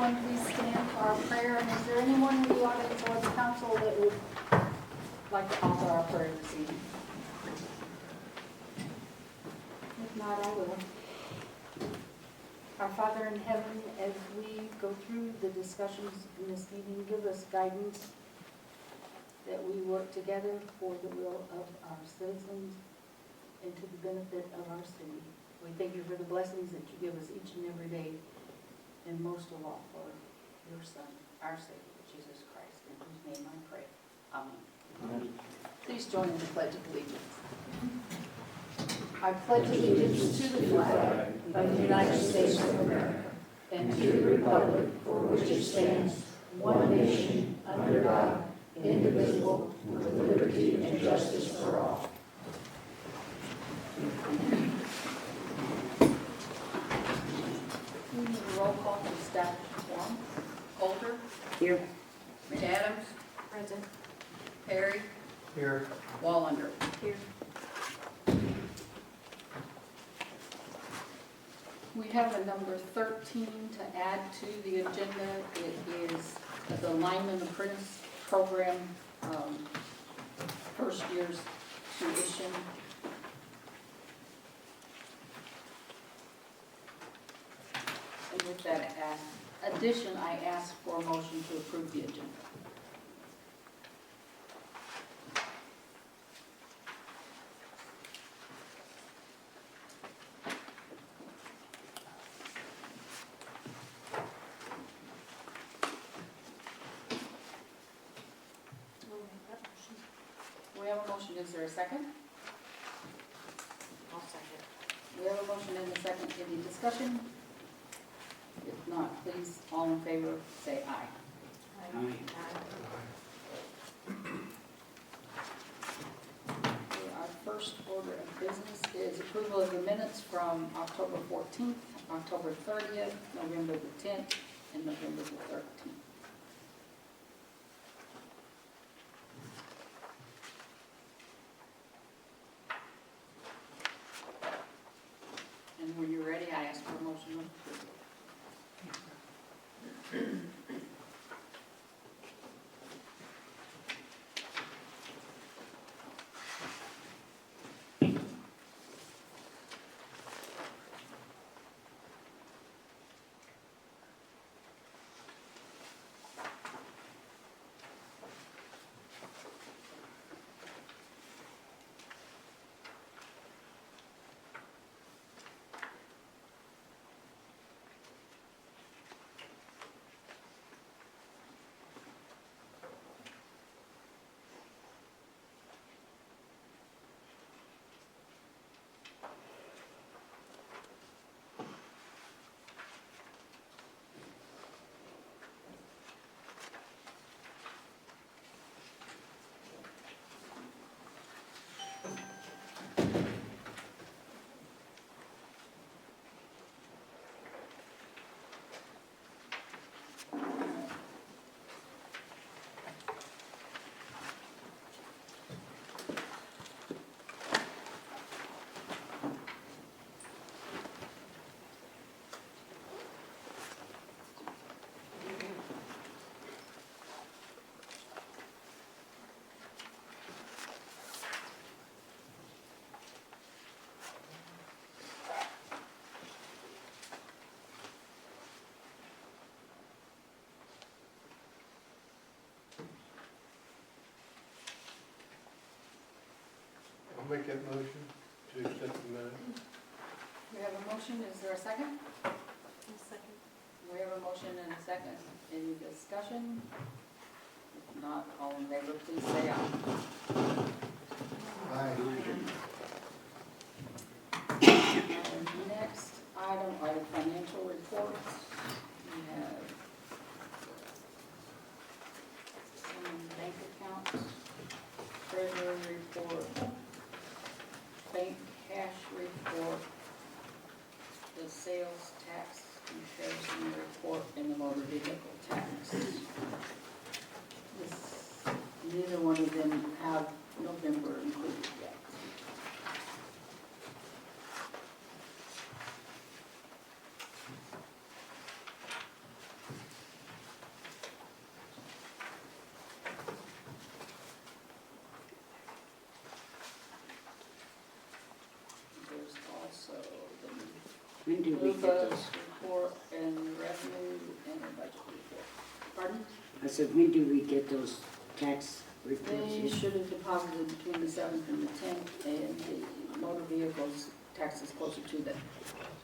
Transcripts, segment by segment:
everyone please stand for our prayer? And is there anyone in the audience or the council that would like to offer our prayer this evening? If not, I will. Our Father in heaven, as we go through the discussions in this meeting, give us guidance that we work together for the will of our citizens and to the benefit of our city. We thank you for the blessings that you give us each and every day, and most of all for your Son, our Savior, Jesus Christ, in whose name I pray. Amen. Amen. Please join in the Pledge of Allegiance. I pledge allegiance to the flag of the United States of America and to the republic for which it stands, one nation, under God, indivisible, with liberty and justice for all. We need a roll call to establish quorum. Coulter? Here. McAdams? Present. Perry? Here. Wallander? Here. We have a number 13 to add to the agenda. It is the Lineman Apprentice Program, first year's tuition. And with that addition, I ask for a motion to approve the agenda. We have a motion. Is there a second? I'll second. We have a motion and a second. Any discussion? If not, please, all in favor, say aye. Aye. Okay, our first order of business is approval of the minutes from October 14th, October 30th, November the 10th, and November the 13th. And when you're ready, I ask for a motion of approval. I'll make that motion to accept the minutes. We have a motion. Is there a second? Second. We have a motion and a second. Any discussion? If not, all in favor, please say aye. Aye. Our next item are the financial reports. We have some bank accounts, treasury report, bank cash report, the sales tax comparison report, and the motor vehicle tax. Neither one of them have November included yet. When do we get LUPA those? report and revenue and the budget report. Pardon? I said, when do we get those tax reports? They should have deposited between the 7th and the 10th, and the motor vehicles tax is closer to the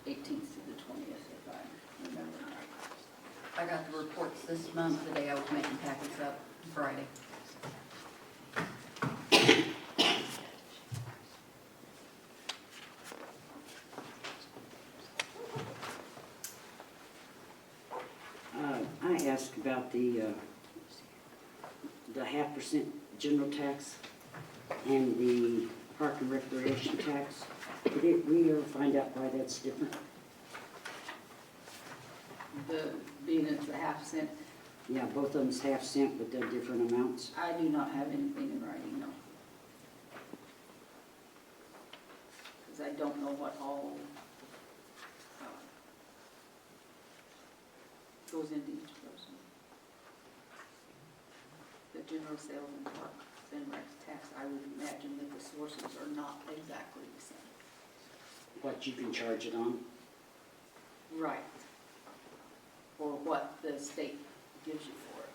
18th to the 20th, if I remember right. I got the reports this month, the day I was making packets up, Friday. I asked about the 0.5% general tax and the park and recreation tax. Did we ever find out why that's different? The, being it's a half cent, Yeah, both of them's half cent, but they're different amounts. I do not have anything in writing, no. Because I don't know what all goes into each person. The general sales and parks and recs tax, I would imagine that the sources are not exactly the same. What you can charge it on? Right. Or what the state gives you for it.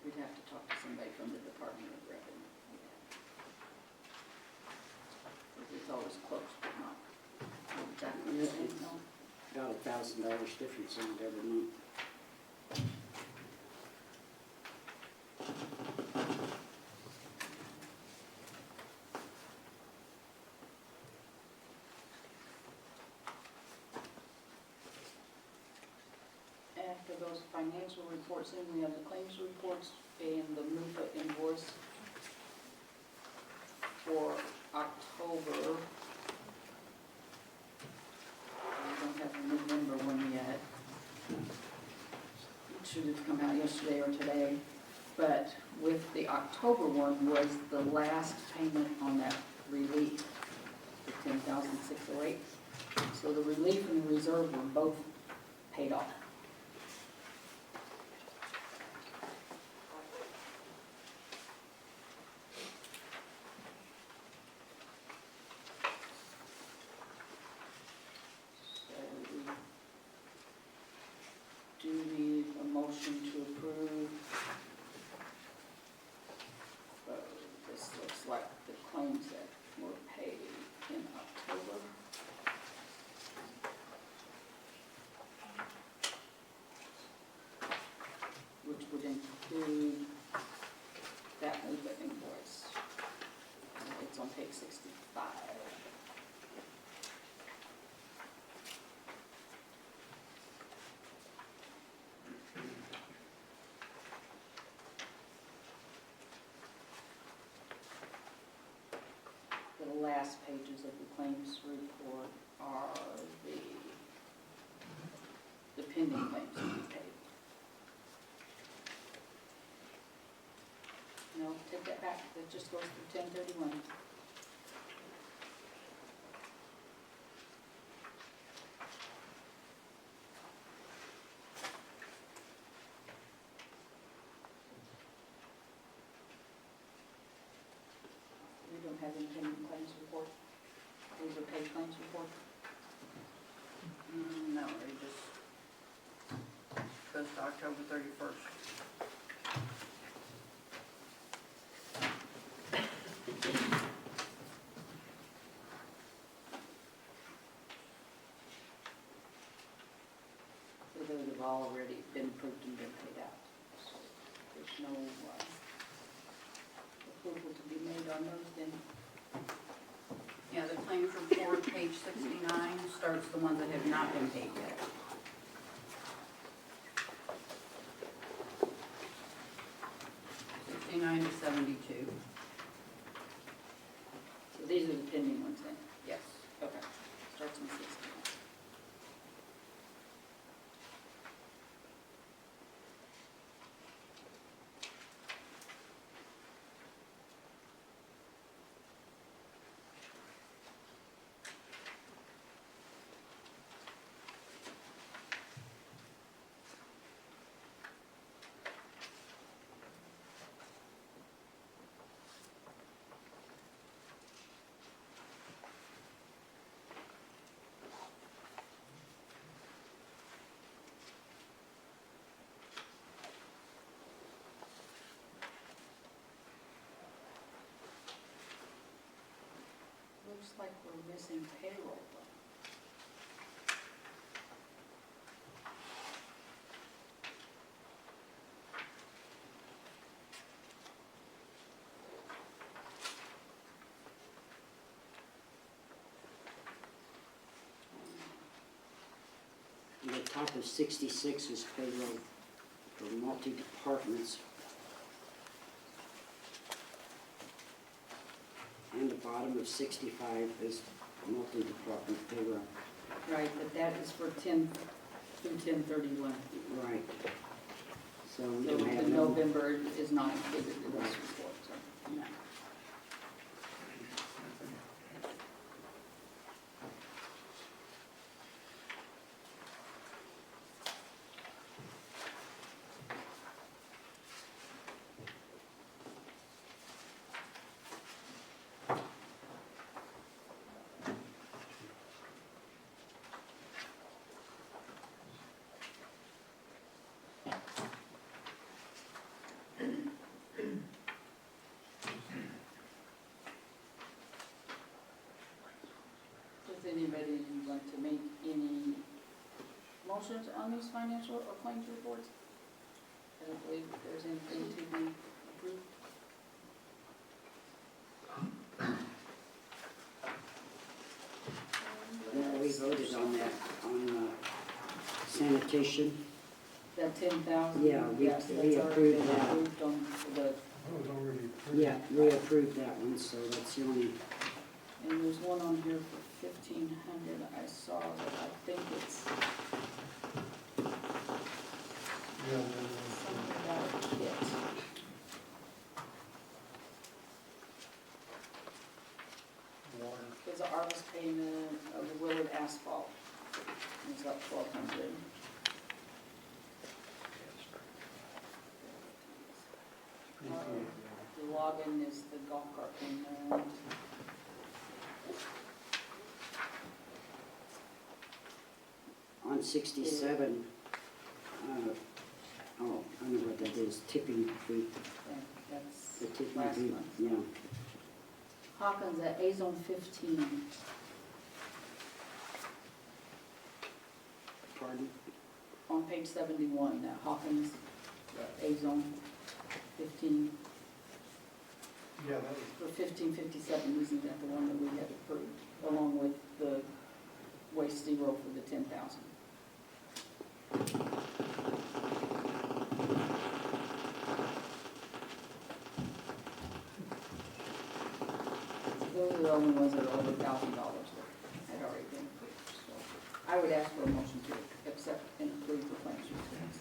We'd have to talk to somebody from the Department of Revenue. Because it's always close, but not exactly the same, no. About $1,000 difference in it every month. After those financial reports, then we have the claims reports and the MUFA invoice for October. We don't have the November one yet. It should have come out yesterday or today. But with the October one was the last payment on that relief, the $10,608. So the relief and the reserve were both paid off. Do need a motion to approve. This looks like the claims that were paid in October. Which would include that MUFA invoice. It's on page 65. The last pages of the claims report are the pending claims to be paid. No, take that back, that just goes through 1031. We don't have any pending claims report. These are paid claims report. No, it just goes to October 31st. So those have already been approved and been paid out. So there's no approval to be made on those then. Yeah, the claims report, page 69, starts the ones that have not been paid yet. '69 to '72, So these are the pending ones then? yes. Okay. Starts in 61. Looks like we're missing payroll though. The top of 66 is payroll for multi-departments. And the bottom of 65 is multi-department payroll. Right, but that is for 10 through 10/31. Right. So we So don't have the no, November is not included in this Right. report, so, no. Does anybody want to make any motions on these financial or claims reports? I don't believe that there's anything to be approved. no, we voted on that, on sanitation. That 10,000? Yeah, we yes, that's approved already been that. approved on the, That was already approved. Yeah, we approved that one, so that's the only, and there's one on here for 1,500. I saw that, I think it's Yeah, something about a kit. water. It's an artist payment of the Willard asphalt. It's up 1,200. The login is the golf cart payment. on 67, oh, I know what that is, tipping fee, And that's the tipping last fee, month. yeah. Hawkins at A-Zone 15. Pardon? On page 71, that Hawkins, A-Zone 15, Yeah, that was, for 1557, isn't that the one that we had approved, along with the waste zero for the 10,000? Those are the only ones that are over $1,000 that had already been approved, so I would ask for a motion to accept and approve the claims reports.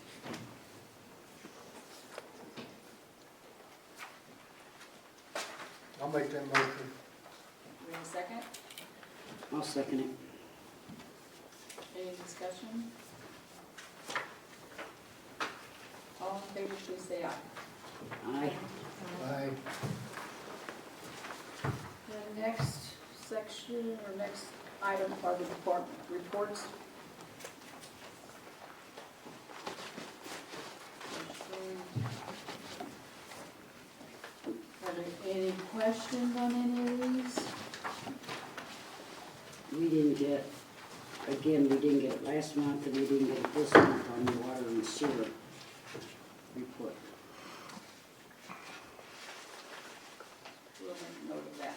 I'll make that motion. We have a second? I'll second it. Any discussion? All in favor, please say aye. Aye. Aye. The next section, or next item are the department reports. Are there any questions on any of these? We didn't get, again, we didn't get it last month, and we didn't get it this month on the water and sewer report. We'll make note of that.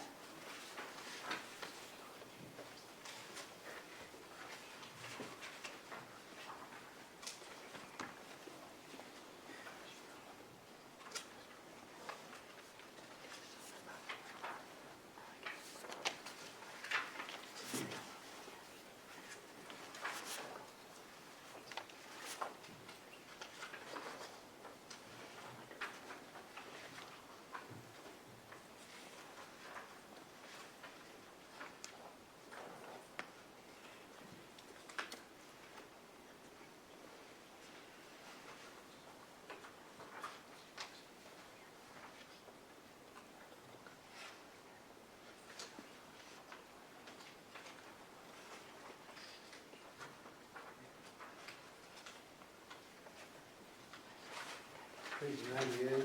Page 98.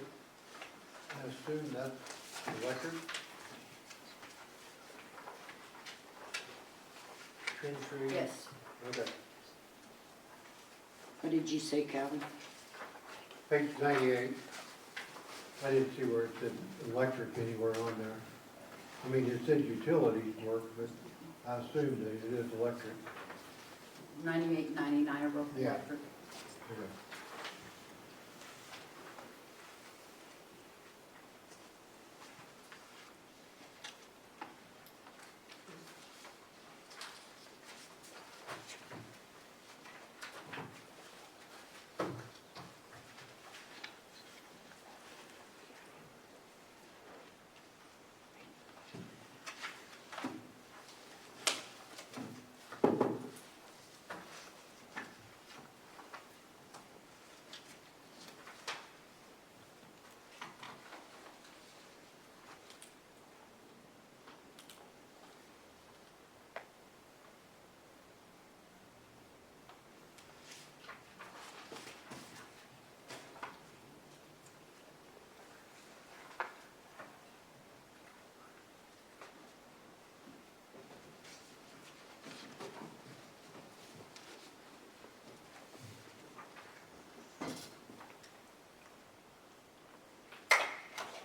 I assume that's the record. Century? Yes. Okay. What did you say, Calvin? Page 98. I didn't see where it said electric anywhere on there. I mean, it says utilities work, but I assume that it is electric. 98, 99 are both Yeah. electric. Okay.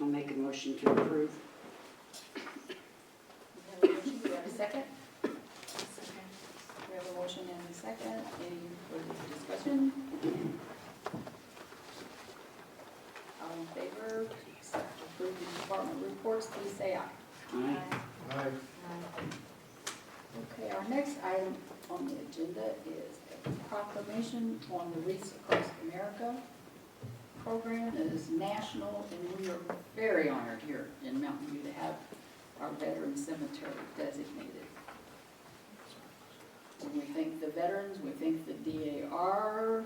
I'll make a motion to approve. We have a motion, do we have a second? Second. We have a motion and a second. Any further discussion? All in favor, approve the department reports, please say aye. Aye. Aye. Okay, our next item on the agenda is a proclamation on the Wreaths Across America program that is national, and we are very honored here in Mountain View to have our veteran cemetery designated. And we thank the veterans, we thank the DAR,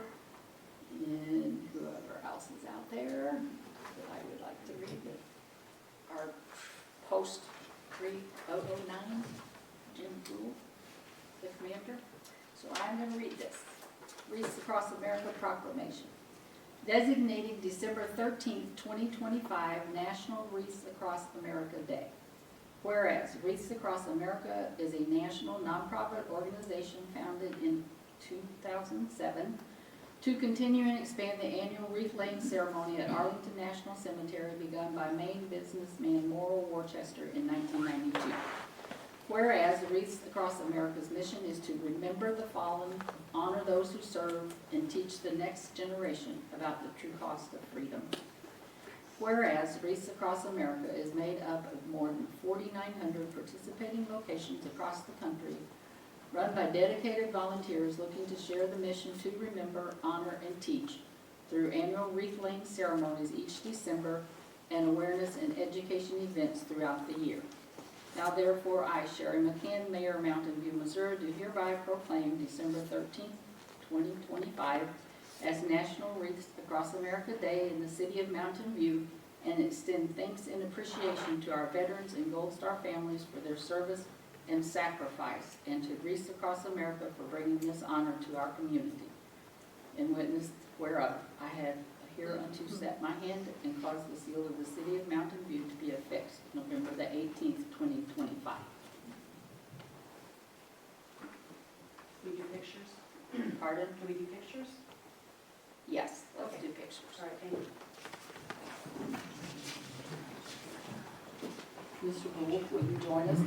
and whoever else is out there that I would like to read it. Our post 3009, Jim Poole, fifth commander. So I'm going to read this. Wreaths Across America Proclamation. Designating December 13th, 2025 National Wreaths Across America Day. Whereas Wreaths Across America is a national nonprofit organization founded in 2007 to continue and expand the annual wreath laying ceremony at Arlington National Cemetery begun by Maine businessman Morrill Worcester in 1992. Whereas Wreaths Across America's mission is to remember the fallen, honor those who serve, and teach the next generation about the true cost of freedom. Whereas Wreaths Across America is made up of more than 4,900 participating locations across the country, run by dedicated volunteers looking to share the mission to remember, honor, and teach through annual wreath-laying ceremonies each December and awareness and education events throughout the year. Now therefore, I, Sherry McCann, Mayor of Mountain View, Missouri, do hereby proclaim December 13th, 2025 as National Wreaths Across America Day in the city of Mountain View and extend thanks and appreciation to our veterans and Gold Star families for their service and sacrifice, and to Wreaths Across America for bringing this honor to our community. In witness whereof, I have hereunto set my hand and caused the seal of the city of Mountain View to be affixed November the 18th, 2025. We do pictures? Pardon? Can we do pictures? Yes, let's Okay. do pictures. All right, thank you. Mr. Wolf, will you join us?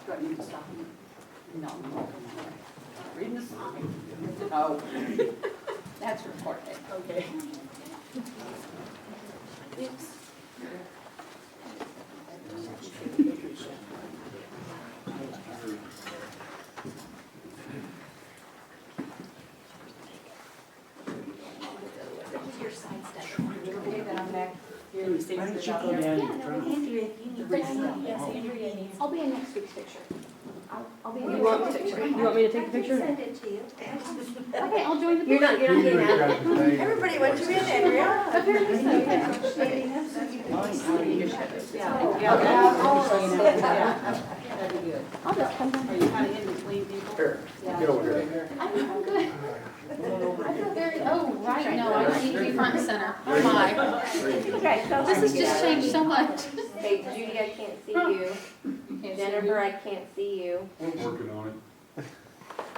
Do I need to stop you? No, no. Reading the song. Oh, that's recorded. Okay. Your side step. Okay, then I'm back here. Why don't you go down in front? Andrea, if you need to. Yes, Andrea needs. I'll be in next week's picture. I'll be in. You want me to take the picture? I can send it to you. Okay, I'll join the picture. You're not getting You've out. got the name. Everybody wants you in, Andrea. Apparently so, yeah. Yeah. That'd be good. I'll just come down. Are you kind of in between people? Here, get over here. I'm good. Go over Oh, right, no, I need to be front and center. Oh, my. Okay, so This has just changed so much. Hey, Judy, I can't see you. Jennifer, I can't see you. We're working on it.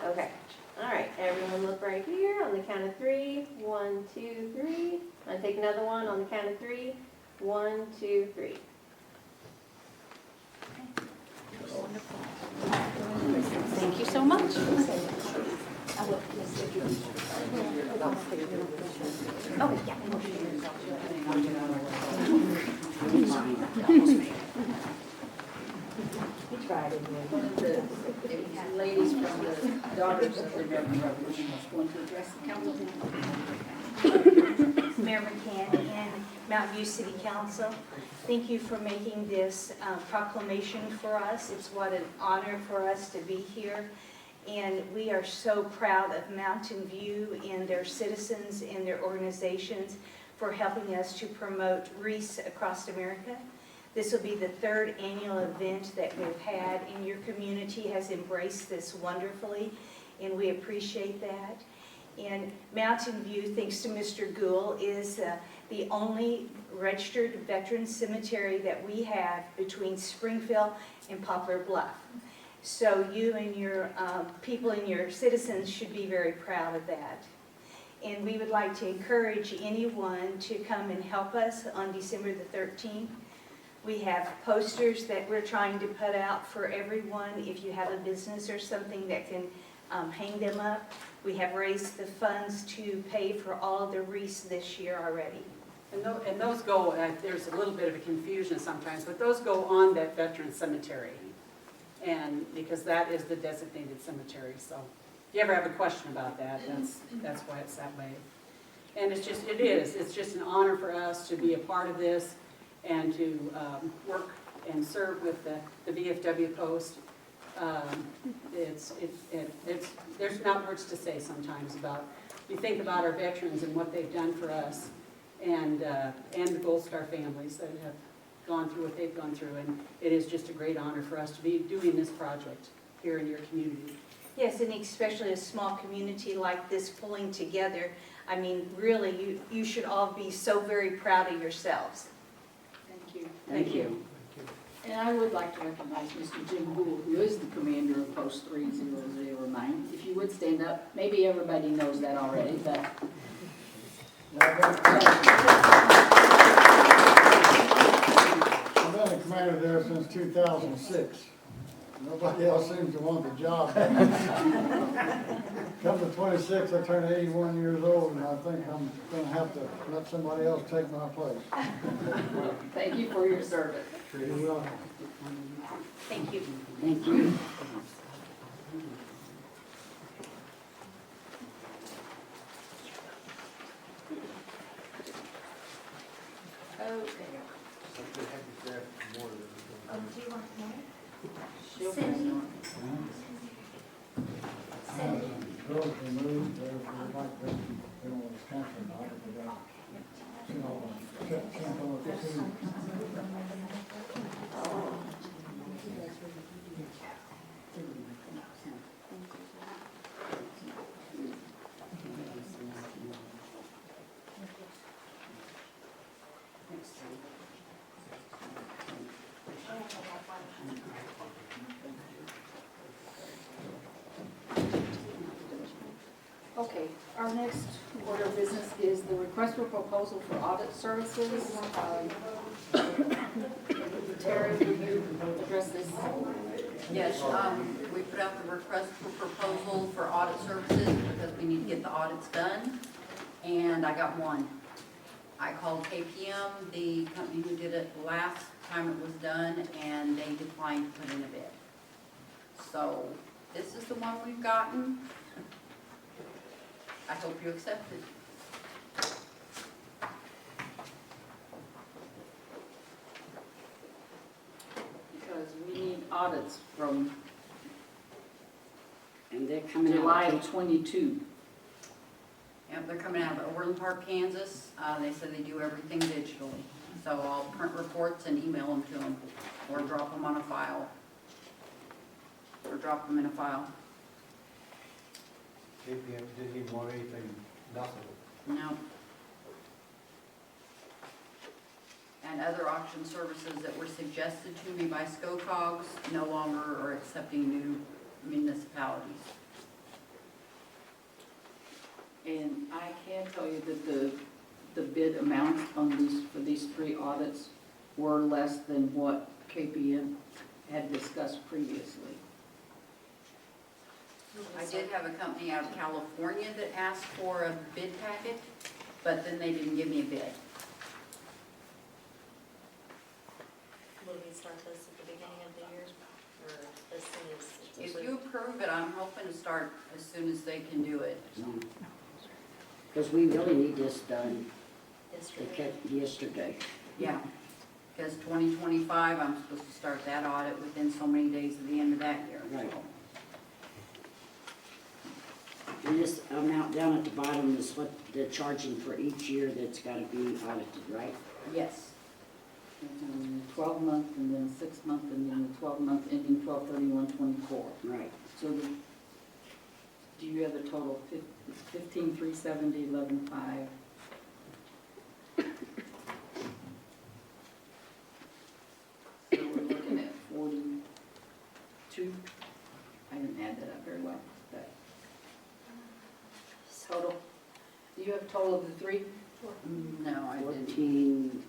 Okay, all right, everyone look right here on the count of three. 1, 2, 3. I take another one on the count of 3. 1, 2, 3. Thank you so much. The ladies from the Daughters of the American Revolution is going to address the council. Mayor McCann and Mountain View City Council, thank you for making this proclamation for us. It's what an honor for us to be here. And we are so proud of Mountain View and their citizens and their organizations for helping us to promote wreaths across America. This will be the 3rd annual event that we've had, and your community has embraced this wonderfully, and we appreciate that. And Mountain View, thanks to Mr. Gould, is the only registered veteran cemetery that we have between Springfield and Poplar Bluff. So you and your people and your citizens should be very proud of that. And we would like to encourage anyone to come and help us on December the 13th. We have posters that we're trying to put out for everyone. If you have a business or something that can hang them up. We have raised the funds to pay for all of the wreaths this year already. And those go, there's a little bit of a confusion sometimes, but those go on that veteran cemetery. And because that is the designated cemetery, so if you ever have a question about that, that's why it's that way. And it's just an honor for us to be a part of this and to work and serve with the VFW post. There's not words to say sometimes about, we think about our veterans and what they've done for us, and the Gold Star families that have gone through what they've gone through, and it is just a great honor for us to be doing this project here in your community. Yes, and especially a small community like this pulling together. I mean, really, you should all be so very proud of yourselves. Thank you. Thank you. And I would like to recognize Mr. Jim Gould, who is the commander of Post 3009. If you would stand up, maybe everybody knows that already, but. I've been a commander there since 2006. Nobody else seems to want the job. Come to 26, I turn 81 years old, and I think I'm going to have to let somebody else take my place. Thank you for your service. You're welcome. Thank you. Thank you. Okay. Do you want more? She'll Cindy? Cindy. Girls removed, they're like this, they don't want to cancel about it, but you know, can't go with the two. Okay, our next order of business is the request for proposal for audit services. Terry, will you address this? Yes, we put out the request for proposal for audit services because we need to get the audits done, and I got one. I called KPM, the company who did it last time it was done, and they declined to put in a bid. So this is the one we've gotten. I hope you accept it. Because we need audits from And they're coming out. July of '22. Yep, they're coming out of Overland Park, Kansas. They said they do everything digitally. So I'll print reports and email them to them, or drop them on a file. Or drop them in a file. KPM didn't even want anything Nothing. No. And other auction services that were suggested to me by SCOCOGS no longer are accepting new municipalities. And I can tell you that the bid amounts on these, for these 3 audits were less than what KPM had discussed previously. I did have a company out of California that asked for a bid packet, but then they didn't give me a bid. Will we start this at the beginning of the year, or as soon as? If you approve it, I'm hoping to start as soon as they can do it. Because we really need this done Yesterday? yesterday. Yeah, because 2025, I'm supposed to start that audit within so many days of the end of that year. Right. And this amount down at the bottom is what they're charging for each year that's gotta be audited, right? Yes, 12-month and then 6-month and then the 12-month ending 12/31/24. Right. So do you have a total of 15,370, 11,500? So we're looking at 42. I didn't add that up very well, but total. Do you have a total of the 3? no, I didn't.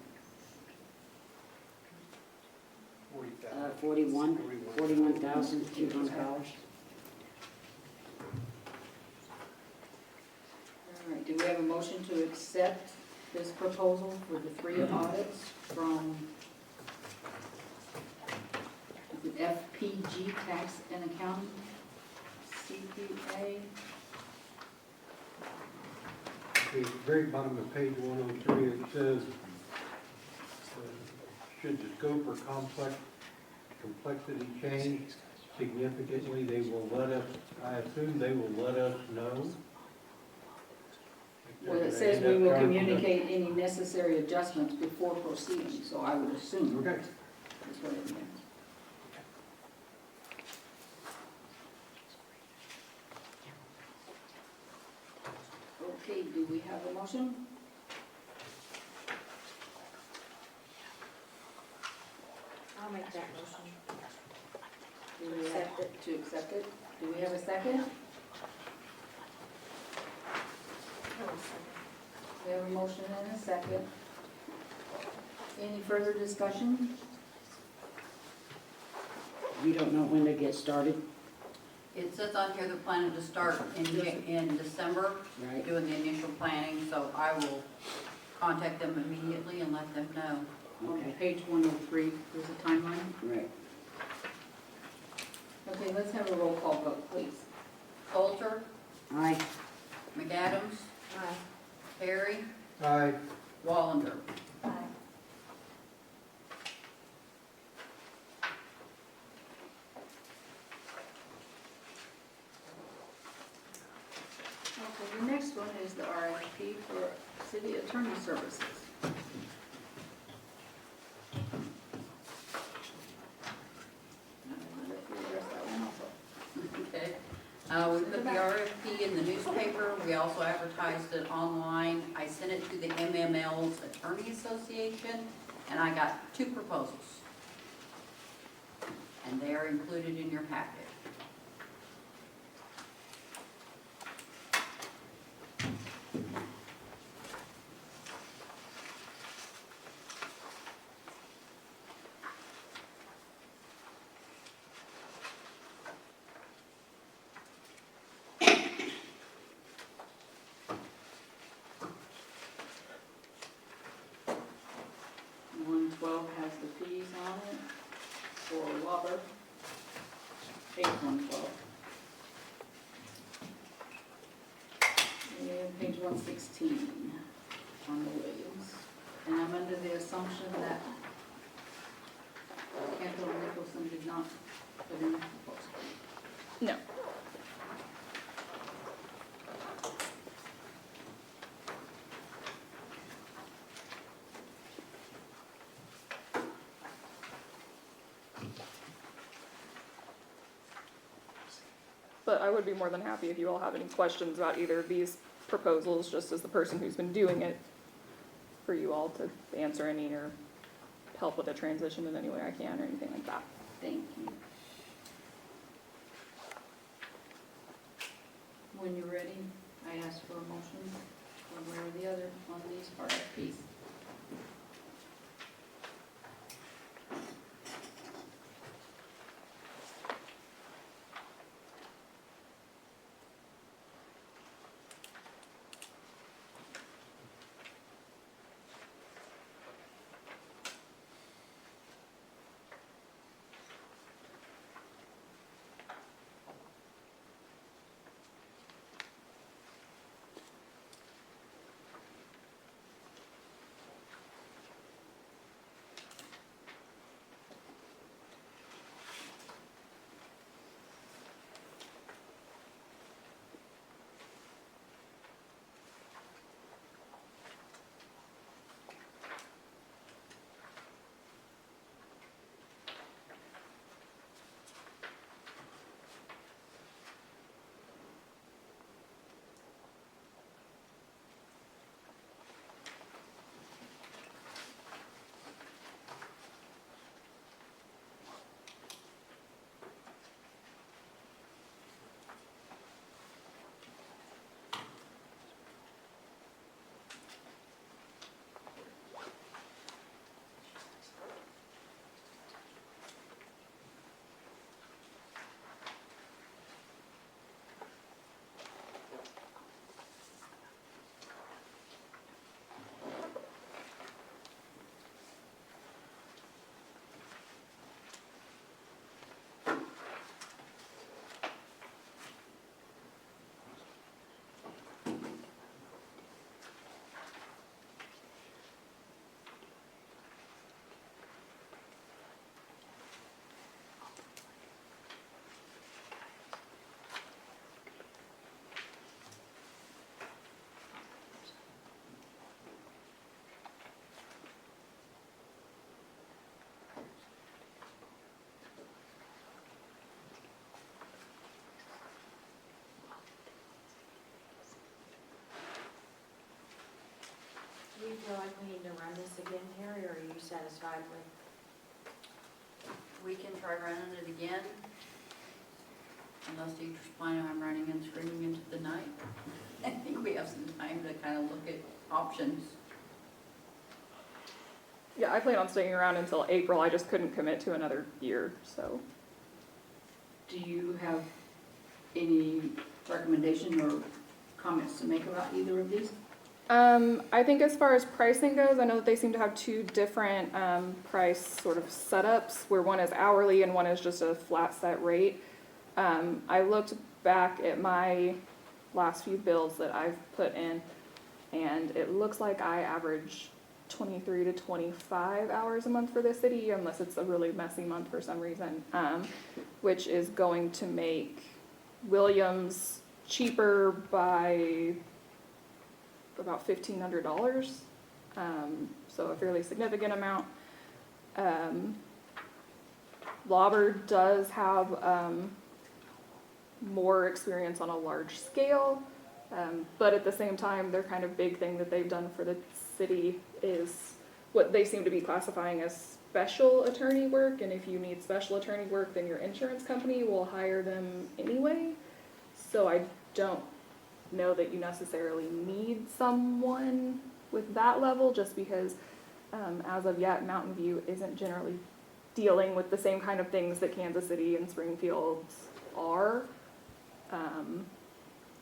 41,200. All right, do we have a motion to accept this proposal for the 3 audits from is it FPG Tax and Accounting, CPA? The very bottom of page 103, it says, should the scope or complexity change significantly, they will let us, I assume they will let us know. Well, it says we will communicate any necessary adjustments before proceeding, so I would assume Okay. that's what it means. Okay, do we have a motion? I'll make that motion. Do we have to accept it? Do we have a second? We have a motion and a second. Any further discussion? You don't know when they get started, It says on here they're planning to start in December, right? doing the initial planning, so I will contact them immediately and let them know. On Okay, page 103, there's a timeline. right. Okay, let's have a roll call vote, please. Coulter, Aye. McAdams, Aye. Perry, Aye. Wallander. Aye. Okay, the next one is the RFP for city attorney services. I'll let you address that one also. Okay. We put the RFP in the newspaper, we also advertised it online. I sent it to the MML's Attorney Association, and I got 2 proposals. And they are included in your packet. Has the fees on it for Wobber, page 112. And page 116 on the Williams. And I'm under the assumption that Campbell Nicholson did not put in a proposal. No. but I would be more than happy if you all have any questions about either of these proposals, just as the person who's been doing it, for you all to answer any or help with the transition in any way I can or anything like that. Thank you. When you're ready, I ask for a motion, one way or the other, on these RFPs. Do you feel like we need to run this again, Terry, or are you satisfied with? We can try running it again. Unless you plan on running and screaming into the night. I think we have some time to kind of look at options. Yeah, I plan on staying around until April, I just couldn't commit to another year, so. Do you have any recommendation or comments to make about either of these? I think as far as pricing goes, I know that they seem to have two different price sort of setups, where one is hourly and one is just a flat set rate. I looked back at my last few bills that I've put in, and it looks like I average 23 to 25 hours a month for this city, unless it's a really messy month for some reason, which is going to make Williams cheaper by about $1,500, so a fairly significant amount. Lauber does have more experience on a large scale, but at the same time, their kind of big thing that they've done for the city is what they seem to be classifying as special attorney work, and if you need special attorney work, then your insurance company will hire them anyway. So I don't know that you necessarily need someone with that level, just because as of yet, Mountain View isn't generally dealing with the same kind of things that Kansas City and Springfield are.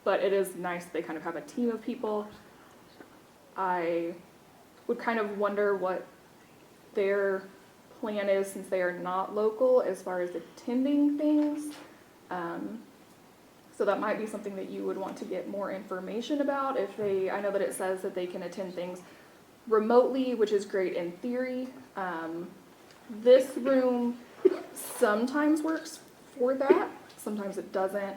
But it is nice they kind of have a team of people. I would kind of wonder what their plan is, since they are not local, as far as attending things. So that might be something that you would want to get more information about. I know that it says that they can attend things remotely, which is great in theory. This room sometimes works for that, sometimes it doesn't.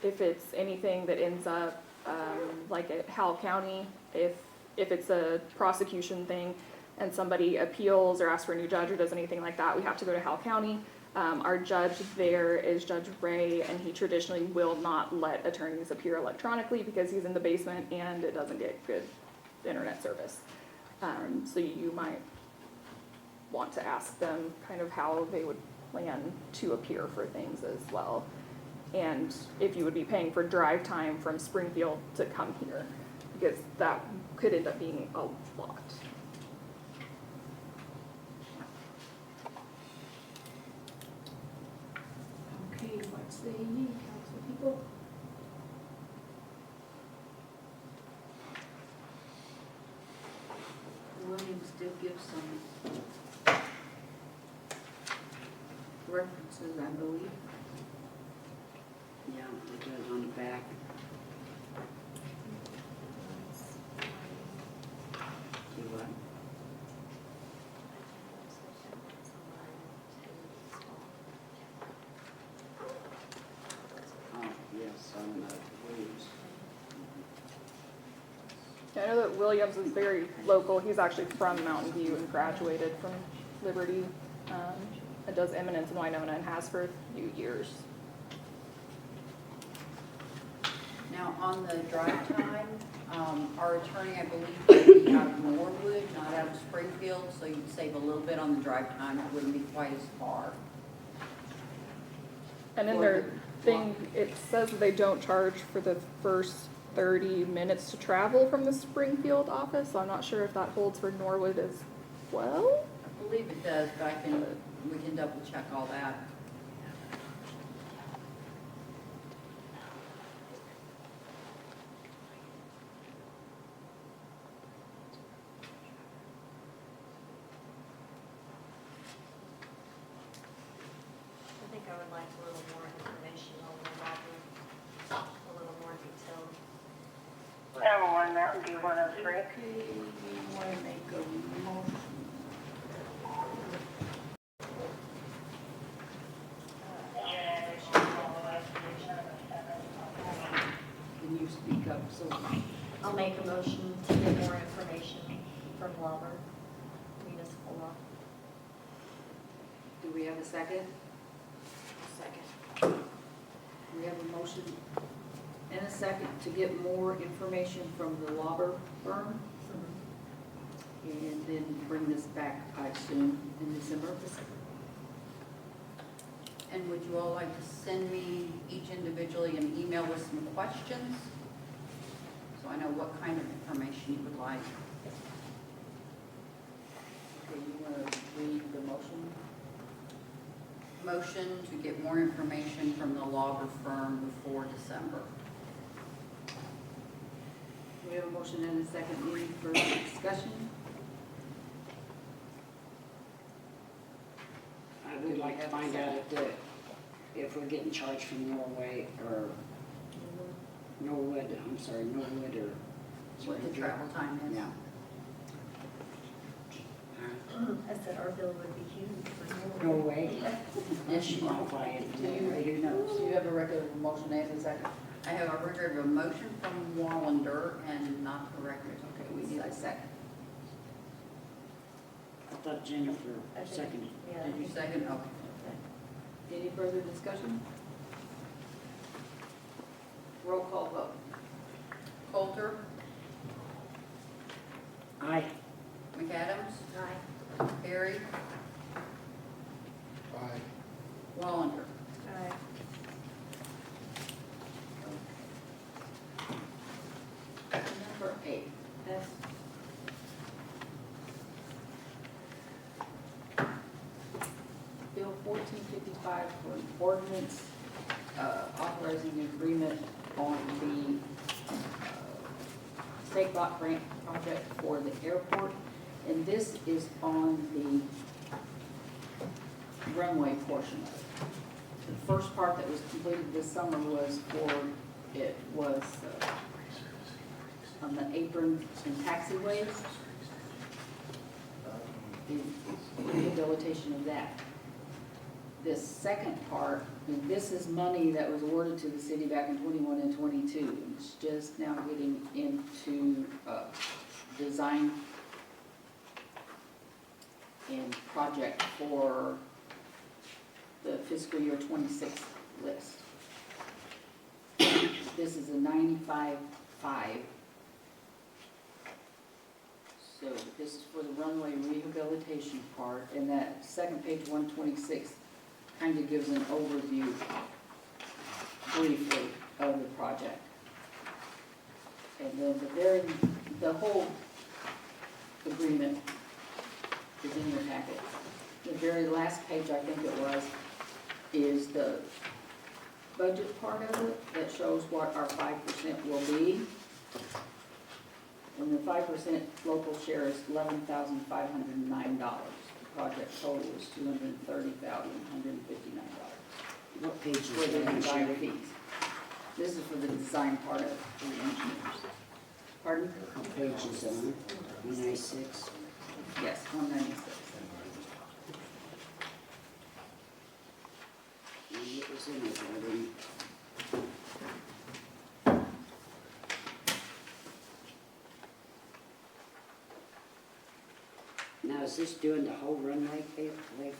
If it's anything that ends up like at Howell County, if it's a prosecution thing and somebody appeals or asks for a new judge or does anything like that, we have to go to Howell County. Our judge there is Judge Ray, and he traditionally will not let attorneys appear electronically because he's in the basement and it doesn't get good internet service. So you might want to ask them kind of how they would plan to appear for things as well. And if you would be paying for drive time from Springfield to come here, because that could end up being a lot. Okay, what say ye, council people? Williams did give some references, I believe. Yeah, it does on the back. See what? Oh, yes, on the Williams. I know that Williams is very local. He's actually from Mountain View and graduated from Liberty. It does eminence in Winona and has for a few years. Now, on the drive time, our attorney, I believe, would be out of Norwood, not out of Springfield, so you'd save a little bit on the drive time. It wouldn't be quite as far. And in their thing, it says that they don't charge for the first 30 minutes to travel from the Springfield office, so I'm not sure if that holds for Norwood as well. I believe it does, but we can double check all that. I think I would like a little more information on the lobby, a little more detail. Number 1, Mountain View 103. Okay, we want to make a motion. Can you speak up so? I'll make a motion to get more information from Lauber Municipal Law. Do we have a second? Second. We have a motion and a second to get more information from the Lauber firm. And then bring this back, I assume, in December. And would you all like to send me each individually an email with some questions? So I know what kind of information you would like. Okay, you want to read the motion? Motion to get more information from the Lauber firm before December. We have a motion and a second. Any further discussion? I would like to find out if we're getting charged from Norway or Norwood, Norwood or. What the travel time is. Yeah. I said our bill would be huge for Norway. Yes, you might. Qualify it from Do you, Norway, who knows? do you have a regular motion and a second? I have a record of a motion from Wallander and not a record. Okay, we need a second. I thought Jennifer I think- seconded. Yeah. Did you second? Okay. Any further discussion? Roll call vote. Coulter, Aye. McAdams, Aye. Perry, Aye. Wallander. Aye. Number 8, that's Bill 1455 for an ordinance authorizing the agreement on the state block grant project for the airport. And this is on the runway portion of it. The first part that was completed this summer was on the aprons and taxiways, the rehabilitation of that. This second part, and this is money that was awarded to the city back in 21 and 22. And it's just now getting into design and project for the fiscal year 26 list. This is a 95.5. So this is for the runway rehabilitation part, and that second page, 126, kind of gives an overview briefly of the project. And then the whole agreement is in your packet. The very last page, I think it was, is the budget part of it that shows what our 5% will be. And the 5% local share is $11,509. The project total is $230,159 What page is for the that, design Sherry? fees. This is for the design part of it, for the engineers. Pardon? What page is that on? 196? Yes, 196. It was in it, I didn't. Now, is this doing the whole runway, like,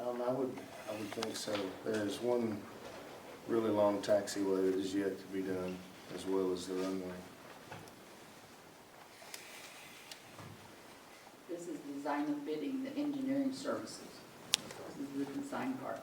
I would think so. There's one really long taxiway that is yet to be done, as well as the runway. This is the design and bidding, the engineering services. This is the design part.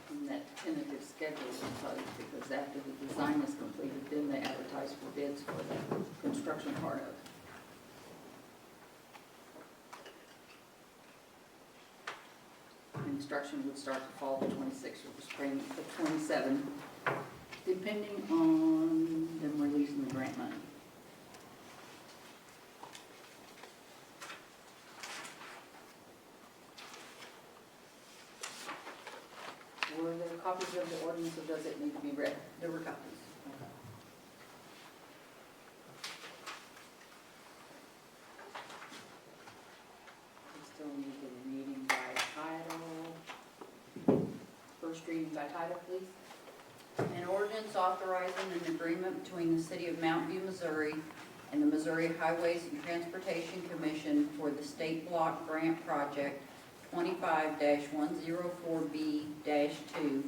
And that tentative schedule will tell you, because after the design is completed, then they advertise for bids for the construction part of it. Construction would start the fall of 26 or the spring of 27, depending on them releasing the grant money. Were there copies of the ordinance, or does it need to be read? There were copies. We still need the reading by title. First reading by title, please. An ordinance authorizing an agreement between the City of Mountain View, Missouri and the Missouri Highways and Transportation Commission for the State Block Grant Project 25-104B-2,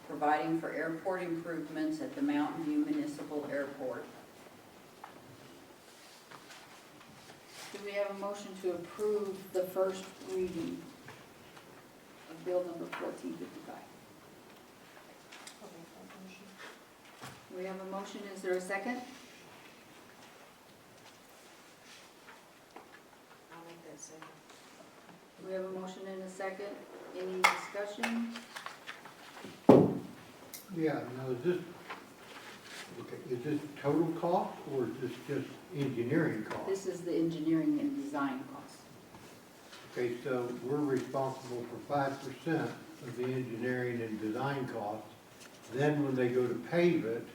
providing for airport improvements at the Mountain View Municipal Airport. Do we have a motion to approve the first reading of bill number 1455? I'll make that motion. We have a motion, is there a second? I'll make that second. We have a motion and a second. Any discussion? Yeah, now is this total cost or is this just engineering cost? This is the engineering and design cost. Okay, so we're responsible for 5% of the engineering and design costs. Then when they go to pave it,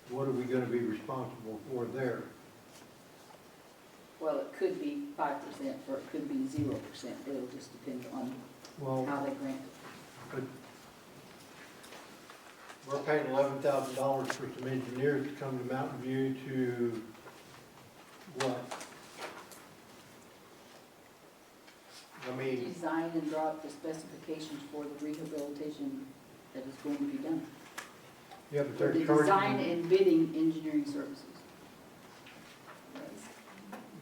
what are we gonna be responsible for there? Well, it could be 5% or it could be 0%. It'll just depend on Well, how they grant it. but we're paying $11,000 for some engineers to come to Mountain View to what? I mean, Design and draw up the specifications for the rehabilitation that is going to be done. yeah, but For they're the design charging, and bidding engineering services.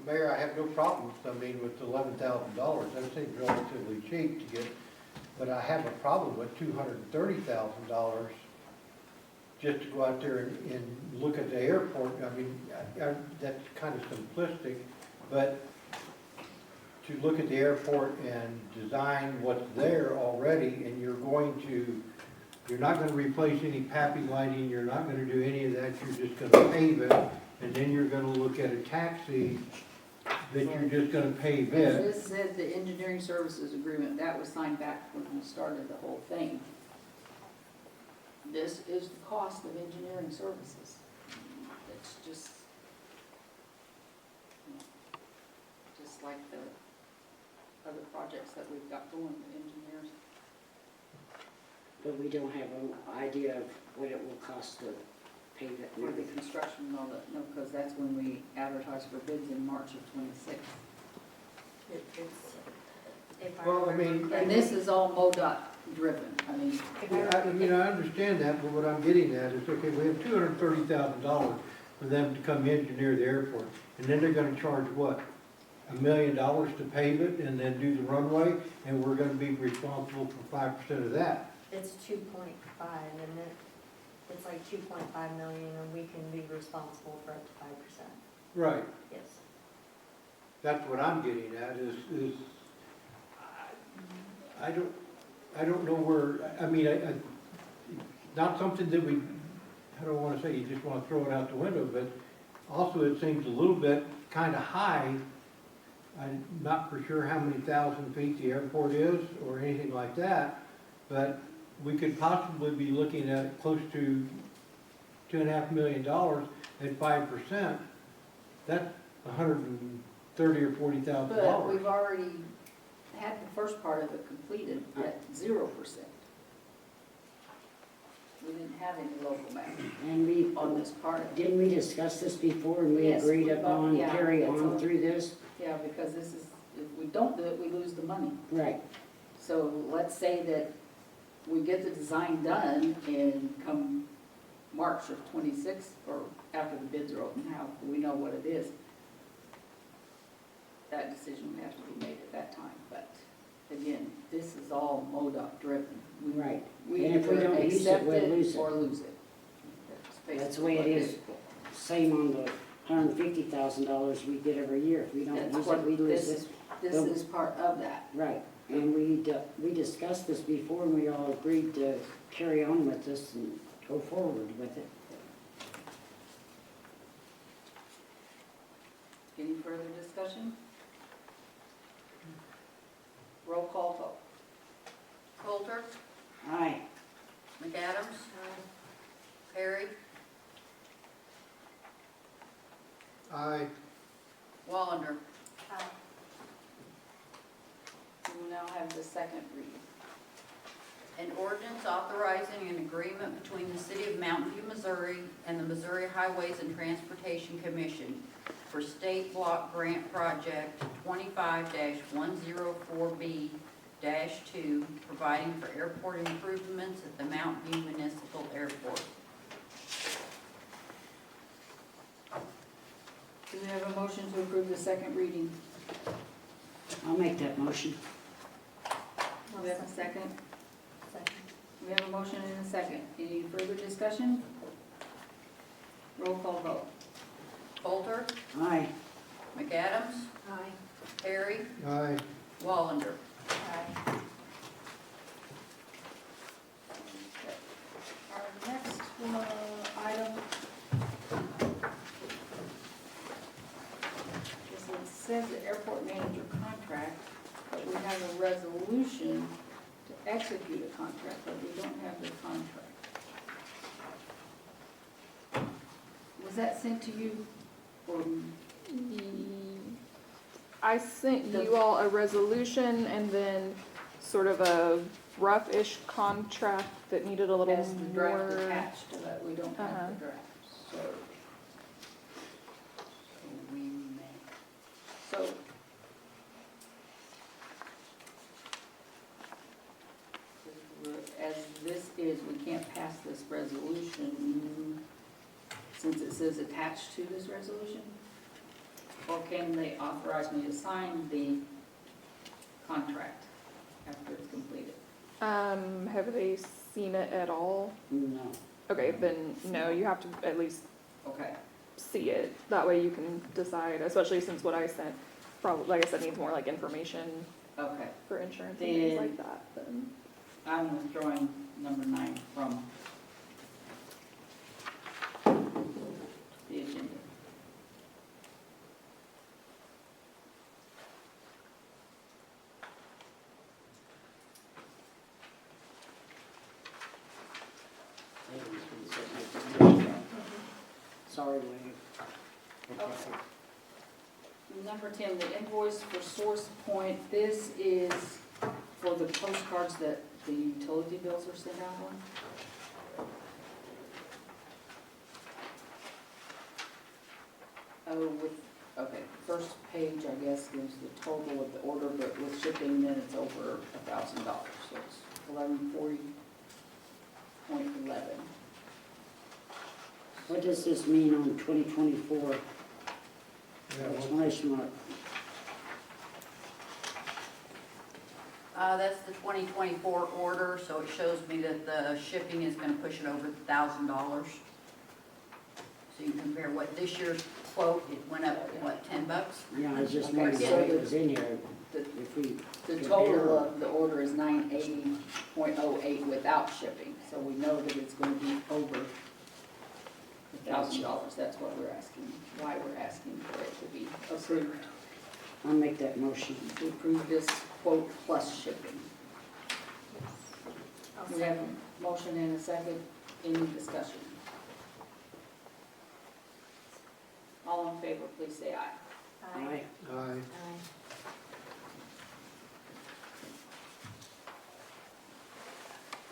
Mayor, I have no problems, I mean, with $11,000, that seems relatively cheap to get, but I have a problem with $230,000 just to go out there and look at the airport. I mean, that's kind of simplistic, but to look at the airport and design what's there already, and you're not gonna replace any PAPI lighting, you're not gonna do any of that, you're just gonna pave it, and then you're gonna look at a taxi that you're just gonna pave it. This said the engineering services agreement, that was signed back when we started the whole thing. This is the cost of engineering services. It's just like the other projects that we've got going, the engineers. But we don't have an idea of what it will cost to pave it and For the everything. construction and all that, no, because that's when we advertise for bids in March of '26. If Well, I remember mean- And correctly- this is all MoDOT driven, I mean, if Yeah, I mean, I understand that, but what I'm getting at is, okay, we have $230,000 for them to come engineer the airport, and then they're gonna charge what? $1 million to pave it and then do the runway, and we're gonna be responsible for 5% of that. It's 2.5, and it's like 2.5 million, and we can be responsible for up to 5%, Right. yes. That's what I'm getting at, is, I don't know where, I mean, not something that we, I don't wanna say you just wanna throw it out the window, but also it seems a little bit kinda high. I'm not for sure how many thousand feet the airport is or anything like that, but we could possibly be looking at close to $2.5 million at 5%. That's $130,000 or $40,000. but we've already had the first part of it completed at 0%. We didn't have any local match And we, on this part. didn't we discuss this before and we Yes, agreed we've upon yeah, carry it's on all- through this? Yeah, because this is, if we don't do it, we lose the money. Right. So let's say that we get the design done and come March of '26, or after the bids are open, how we know what it is. That decision would have to be made at that time, but again, this is all MoDOT driven. We- Right. We And if we either don't use it, accept we'll lose it it. or lose it. That's the way it is. Same on the $150,000 we get every year. If we don't That's use what it, we lose this it. is, this is part of that. Right. And we discussed this before and we all agreed to carry on with this and go forward with it. Any further discussion? Roll call vote. Coulter, Aye. McAdams, Perry, I, Wallander. We will now have the second reading. An ordinance authorizing an agreement between the City of Mountain View, Missouri and the Missouri Highways and Transportation Commission for State Block Grant Project 25-104B-2, providing for airport improvements at the Mountain View Municipal Airport. Do we have a motion to approve the second reading? I'll make that motion. Do we have a second? Second. We have a motion and a second. Any further discussion? Roll call vote. Coulter, Aye. McAdams, Aye. Perry, I, Wallander. Aye. Our next item is, it says the airport manager contract, but we have a resolution to execute a contract, but we don't have the contract. Was that sent to you? Or I sent The- you all a resolution and then sort of a rough-ish contract that needed a little has the draft more. attached to that? We don't have Uh-huh. the draft, so. We may. So. As this is, we can't pass this resolution since it says attached to this resolution? Or can they authorize me to sign the contract after it's completed? Have they seen it at all? No. Okay, then no, you have to at least Okay, see it. That way you can decide, especially since what I sent, probably, like I said, needs more like information okay. for insurance and things Then- like that, then. I'm withdrawing number 9 from the agenda. Sorry, William. Okay. Number 10, the invoice for Source Point. This is for the postcards that the utility bills are sent out on. Oh, okay, first page, I guess, gives the total of the order, but with shipping, then it's over $1,000, so it's 1140.11. What does this mean on 2024? Yeah, well, Exclamation mark. That's the 2024 order, so it shows me that the shipping is gonna push it over $1,000. So you compare what this year's quote, it went up, what, $10? Yeah, I was just Okay, wondering so if it was in here, The, if we, the total of the order is 980.08 without shipping, so we know that it's going to be over $1,000. That's what we're asking, why we're asking for it to be approved, I'll make that motion. to approve this quote plus shipping. I'll We have second. a motion and a second, any discussion? All in favor, please say aye. Aye. Aye.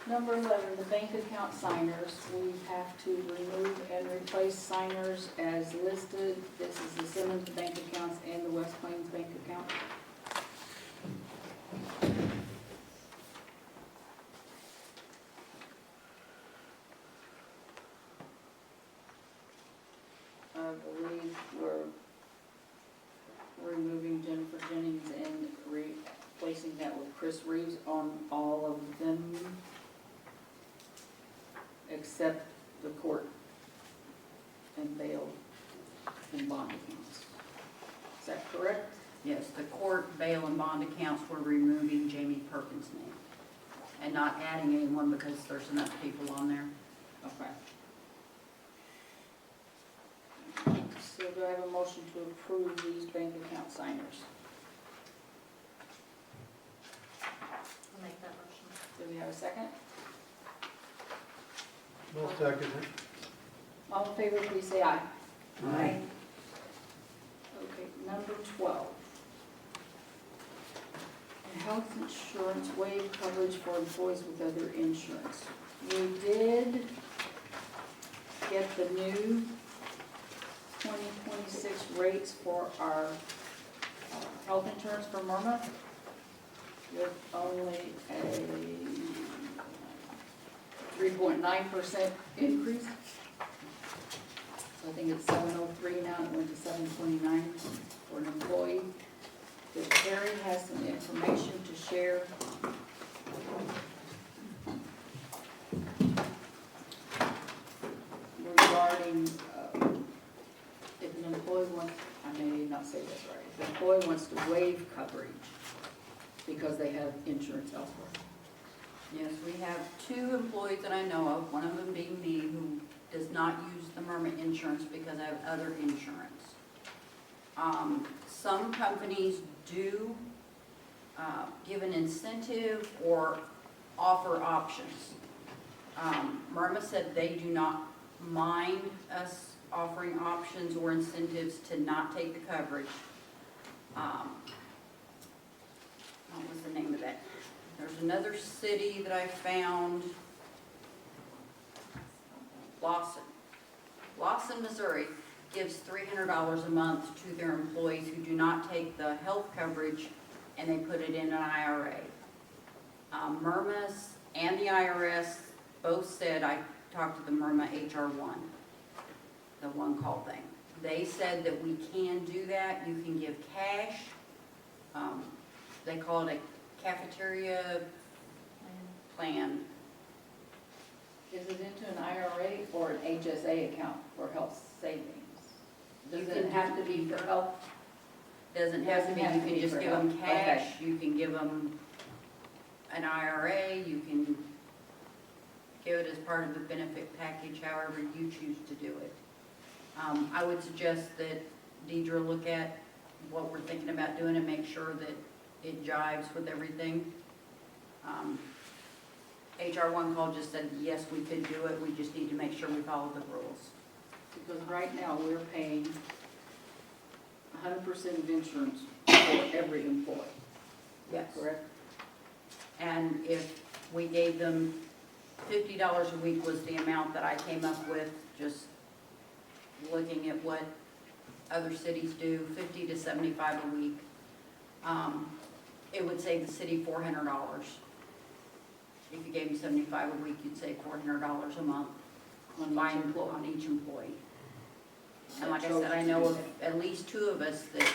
Number 11, the bank account signers. We have to remove and replace signers as listed. This is the Simmons bank accounts and the West Plains bank account. I believe we're removing Jennifer Jennings and replacing that with Chris Reeves on all of them, except the court and bail and bond accounts. Is that correct? Yes, the court, bail, and bond accounts, we're removing Jamie Perkins' name and not adding anyone because there's enough people on there. Okay. So do I have a motion to approve these bank account signers? I'll make that motion. Do we have a second? No second. All in favor, please say aye. Aye. Okay, number 12. Health insurance waive coverage for employees with other insurance. We did get the new 2026 rates for our health insurance for Myrna with only a 3.9% increase. So I think it's 703 now, it went to 729 for an employee. If Terry has some information to share. Regarding, if an employee wants, I may not say this right, if an employee wants to waive coverage because they have insurance elsewhere. Yes, we have 2 employees that I know of, one of them being me, who does not use the Myrna insurance because I have other insurance. Some companies do give an incentive or offer options. Myrna said they do not mind us offering options or incentives to not take the coverage. What was the name of that? There's another city that I found, Lawson, Missouri, gives $300 a month to their employees who do not take the health coverage, and they put it in an IRA. Myrna's and the IRS both said, I talked to the Myrna HR1, the one call thing. They said that we can do that. You can give cash. They call it a cafeteria plan. Is it into an IRA or an HSA account for health savings? Does You it can have to be for health? Doesn't have to be, you Doesn't have to can be just for give them health. cash, you can give them an IRA, you can give it as part of the benefit package, however you choose to do it. I would suggest that Deidre look at what we're thinking about doing and make sure that it jives with everything. HR1 call just said, yes, we could do it, we just need to make sure we follow the rules. Because right now, we're paying 100% of insurance for every employee, Yes. correct? And if we gave them $50 a week was the amount that I came up with, just looking at what other cities do, 50 to 75 a week. It would save the city $400. If you gave them 75 a week, you'd save $400 a month on each employee. And like I said, I know of at least 2 of us that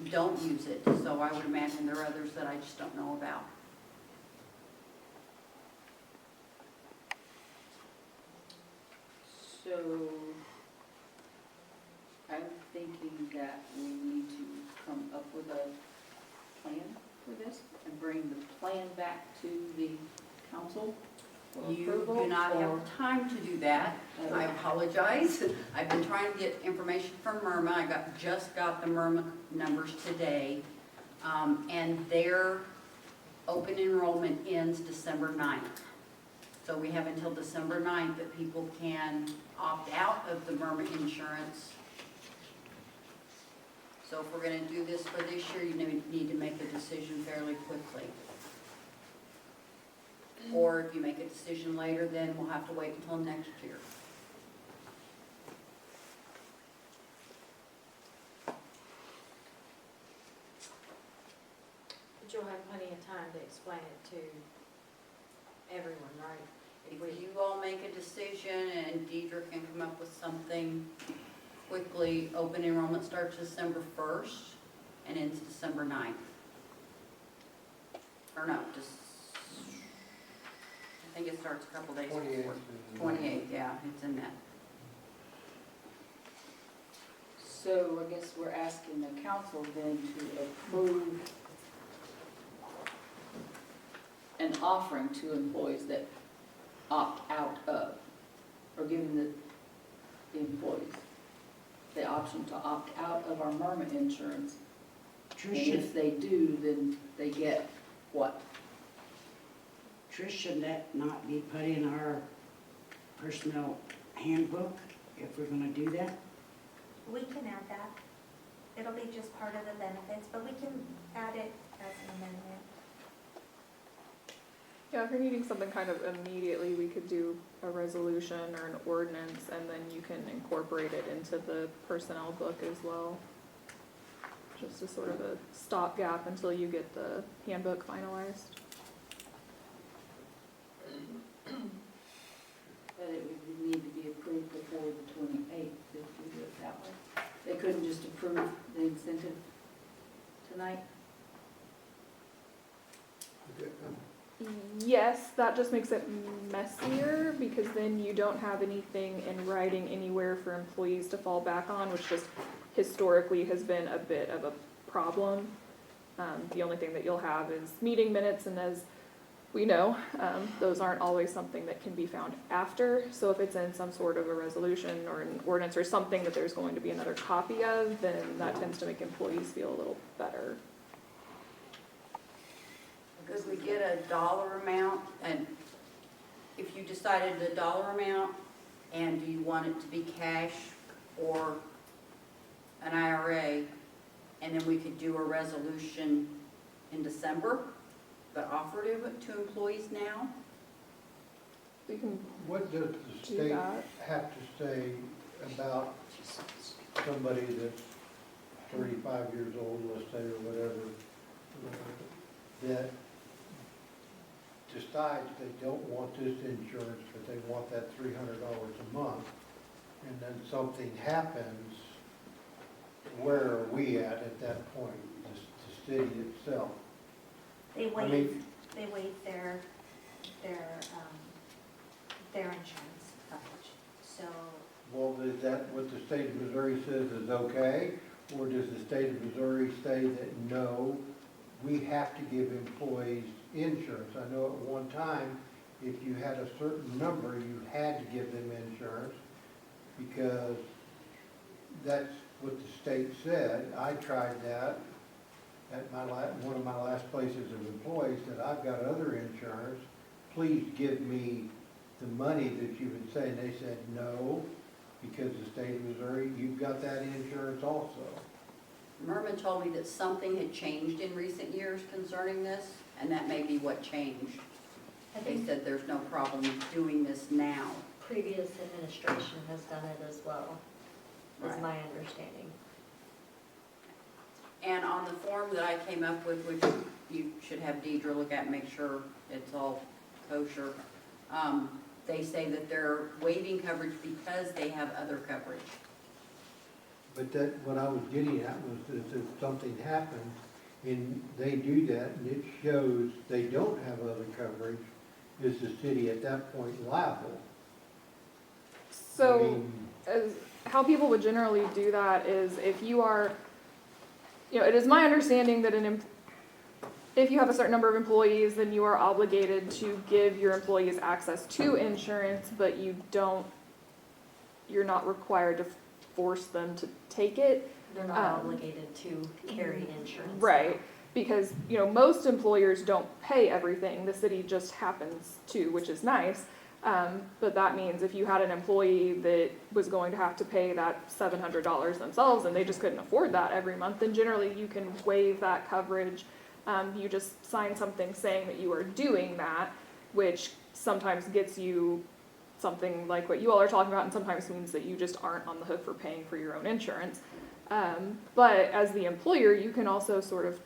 don't use it, so I would imagine there are others that I just don't know about. So, I'm thinking that we need to come up with a plan for this and bring the plan back to the council for You approval. do not or- have time to do that. I apologize. I've been trying to get information from Myrma. I just got the Myrma numbers today. And their open enrollment ends December 9th. So we have until December 9th that people can opt out of the Myrma insurance. So if we're gonna do this for this year, you need to make a decision fairly quickly. Or if you make a decision later, then we'll have to wait until next year. But you'll have plenty of time to explain it to everyone, right? If you all make a decision and Deidre can come up with something quickly, open enrollment starts December 1st and ends December 9th. Or no, just, I think it starts a couple days before. 28th, yeah, it's in that. So I guess we're asking the council then to approve an offering to employees that opt out of, or giving the employees the option to opt out of our Myrma insurance. And Trish, if they do, then they get what? should that not be put in our personnel handbook if we're gonna do that? We can add that. It'll be just part of the benefits, but we can add it as an amendment. Yeah, if you're needing something kind of immediately, we could do a resolution or an ordinance, and then you can incorporate it into the personnel book as well. Just as sort of a stopgap until you get the handbook finalized. But it would need to be approved before the 28th if we do it that way. They couldn't just approve the incentive tonight? Yes, that just makes it messier, because then you don't have anything in writing anywhere for employees to fall back on, which just historically has been a bit of a problem. The only thing that you'll have is meeting minutes, and as we know, those aren't always something that can be found after. So if it's in some sort of a resolution or an ordinance or something that there's going to be another copy of, then that tends to make employees feel a little better. Could we get a dollar amount, and if you decided a dollar amount, and do you want it to be cash or an IRA, and then we could do a resolution in December, but offer it to employees now? We can What does the do state that. have to say about somebody that's 35 years old, let's say, or whatever, that decides they don't want this insurance, but they want that $300 a month, and then something happens, where are we at that point, the city itself? They I mean- waive their insurance coverage. So Well, is that what the state of Missouri says is okay? Or does the state of Missouri say that no, we have to give employees insurance? I know at one time, if you had a certain number, you had to give them insurance because that's what the state said. I tried that at one of my last places of employees, that I've got other insurance. Please give me the money that you've been saying. They said no, because the state of Missouri, you've got that insurance also. Merman told me that something had changed in recent years concerning this, and that may be what changed. I They think said there's no problem doing this now. previous administration has done it as well, is Right. my understanding. And on the form that I came up with, which you should have Deidre look at and make sure it's all kosher, they say that they're waiving coverage because they have other coverage. But that, what I was getting at was that if something happens and they do that and it shows they don't have other coverage, is the city at that point liable? I So, mean, as, how people would generally do that is if you are, it is my understanding that if you have a certain number of employees, then you are obligated to give your employees access to insurance, but you're not required to force them to take it. They're not obligated to carry insurance. Right, because, most employers don't pay everything, the city just happens to, which is nice. But that means if you had an employee that was going to have to pay that $700 themselves and they just couldn't afford that every month, then generally you can waive that coverage. You just sign something saying that you are doing that, which sometimes gets you something like what you all are talking about and sometimes means that you just aren't on the hook for paying for your own insurance. But as the employer, you can also sort of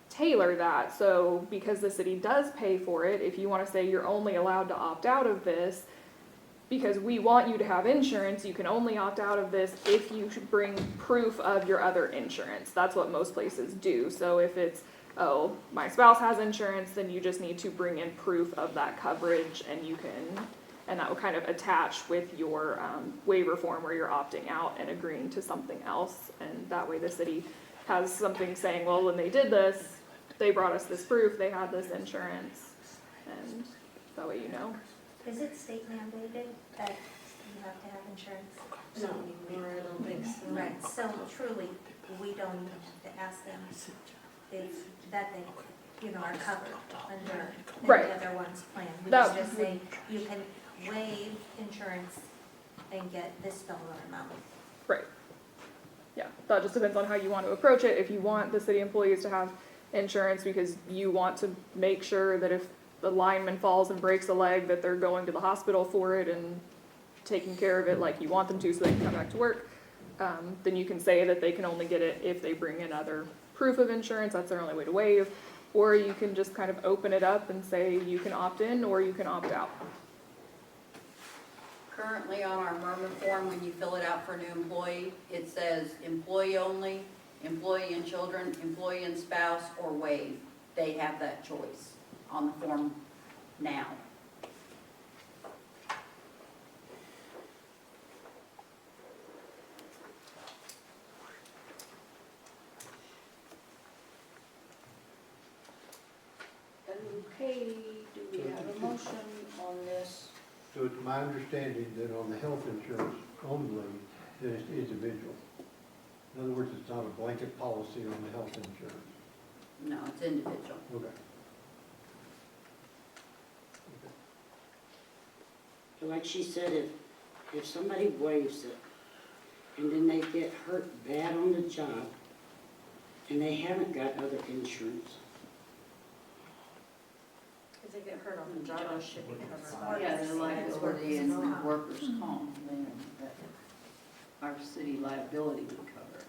tailor that. So because the city does pay for it, if you want to say you're only allowed to opt out of this, because we want you to have insurance, you can only opt out of this if you bring proof of your other insurance. That's what most places do. So if it's, oh, my spouse has insurance, then you just need to bring in proof of that coverage and that will kind of attach with your waiver form where you're opting out and agreeing to something else. And that way the city has something saying, well, when they did this, they brought us this proof, they had this insurance, and that way you know. Is it state mandated that you have to have insurance? No, I don't think so. Right, so truly, we don't even have to ask them that they, are covered under Right. any other one's plan. We That just say, you can waive insurance and get this dollar amount. Right. Yeah, that just depends on how you want to approach it. If you want the city employees to have insurance because you want to make sure that if the lineman falls and breaks a leg, that they're going to the hospital for it and taking care of it like you want them to so they can come back to work, then you can say that they can only get it if they bring in other proof of insurance. That's their only way to waive. Or you can just kind of open it up and say you can opt in or you can opt out. Currently on our Merman form, when you fill it out for a new employee, it says employee only, employee and children, employee and spouse, or waive. They have that choice on the form now. Okay, do we have a motion on this? So it's my understanding that on the health insurance only, that it's individual. In other words, it's not a blanket policy on the health insurance. No, it's individual. Okay. So like she said, if somebody waives it and then they get hurt bad on the job and they haven't got other insurance, If they get hurt on the job, it should be covered. Yeah, their liability and Workers' comp. workers' comp, then that our city liability would cover.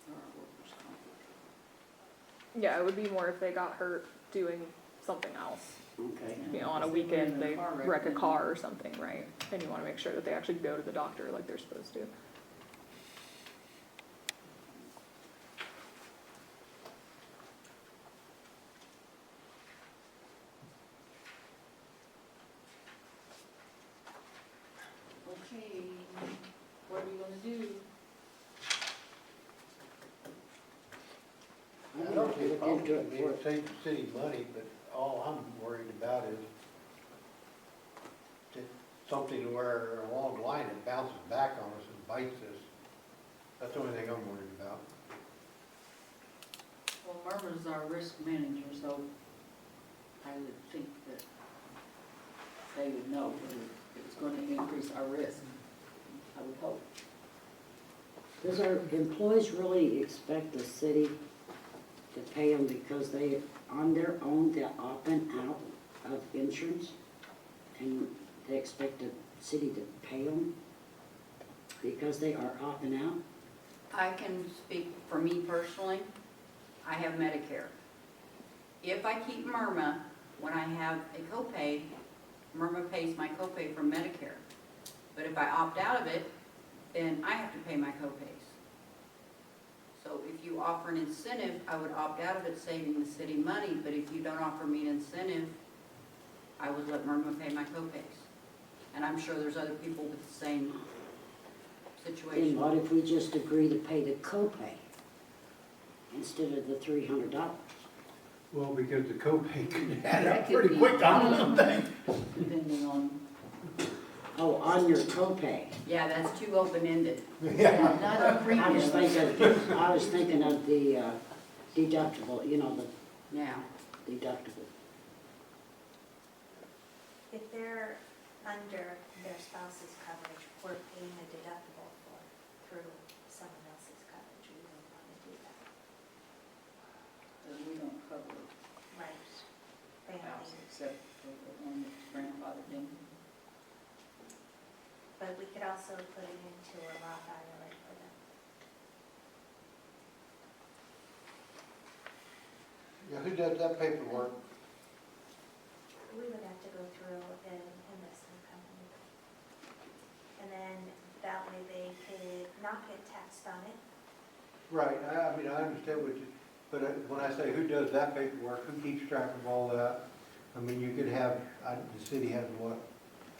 Or our workers' comp. Yeah, it would be more if they got hurt doing something else. okay. On a weekend, they wreck a car or something, right? And you want to make sure that they actually go to the doctor like they're supposed to. Okay, what are you gonna do? I don't see a Look problem. into I it mean, for- it saves the city money, but all I'm worried about is that something where along the line it bounces back on us and bites us. That's the only thing I'm worried about. Well, Merman's our risk manager, so I would think that they would know whether it's going to increase our risk. I would hope. Does our employees really expect the city to pay them because they, on their own, they're opting out of insurance? And they expect the city to pay them because they are opting out? I can speak for me personally. I have Medicare. If I keep Myrma, when I have a copay, Myrma pays my copay from Medicare. But if I opt out of it, then I have to pay my copays. So if you offer an incentive, I would opt out of it, saving the city money. But if you don't offer me an incentive, I would let Myrma pay my copays. And I'm sure there's other people with the same Then situation. what if we just agree to pay the copay instead of the $300? Well, because the copay can add That up could pretty be- quick on something. Depending on, Oh, on your copay. Yeah, that's too open-ended. Yeah. not a I was premium. thinking of the deductible, you know, the Yeah. deductible. If they're under their spouse's coverage, we're paying a deductible through someone else's coverage. We don't want to do that. We don't cover Right. house Family. except for the one that's grandfathered in. But we could also put it into a Roth IRA for them. Yeah, who does that paperwork? We would have to go through an investment company. And then that way they could not get taxed on it. Right, I mean, I understand what you, but when I say who does that paperwork, who keeps track of all that? I mean, you could have, the city has what,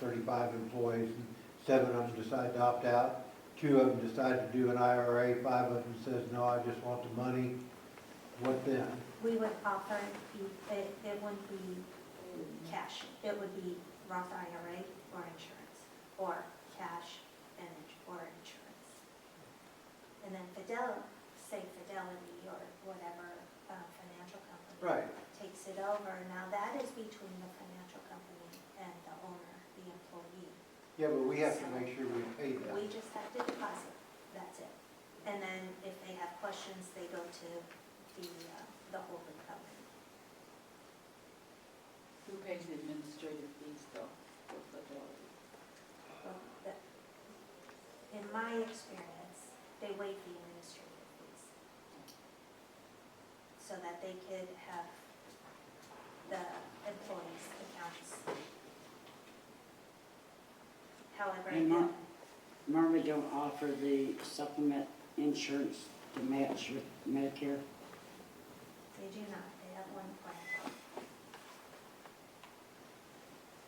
35 employees, and 7 of them decide to opt out, 2 of them decide to do an IRA, 5 of them says, no, I just want the money. What then? We would offer, it wouldn't be cash. It would be Roth IRA or insurance, or cash and, or insurance. And then Fidelity or whatever financial company Right. takes it over. Now that is between the financial company and the owner, the employee. Yeah, but we have to make sure we pay that. We just have to deposit, that's it. And then if they have questions, they go to the holding company. Who pays the administrative fees though for Fidelity? Well, in my experience, they waive the administrative fees so that they could have the employees' accounts. However, And Murray don't offer the supplement insurance to match with Medicare? they do not, they have one plan.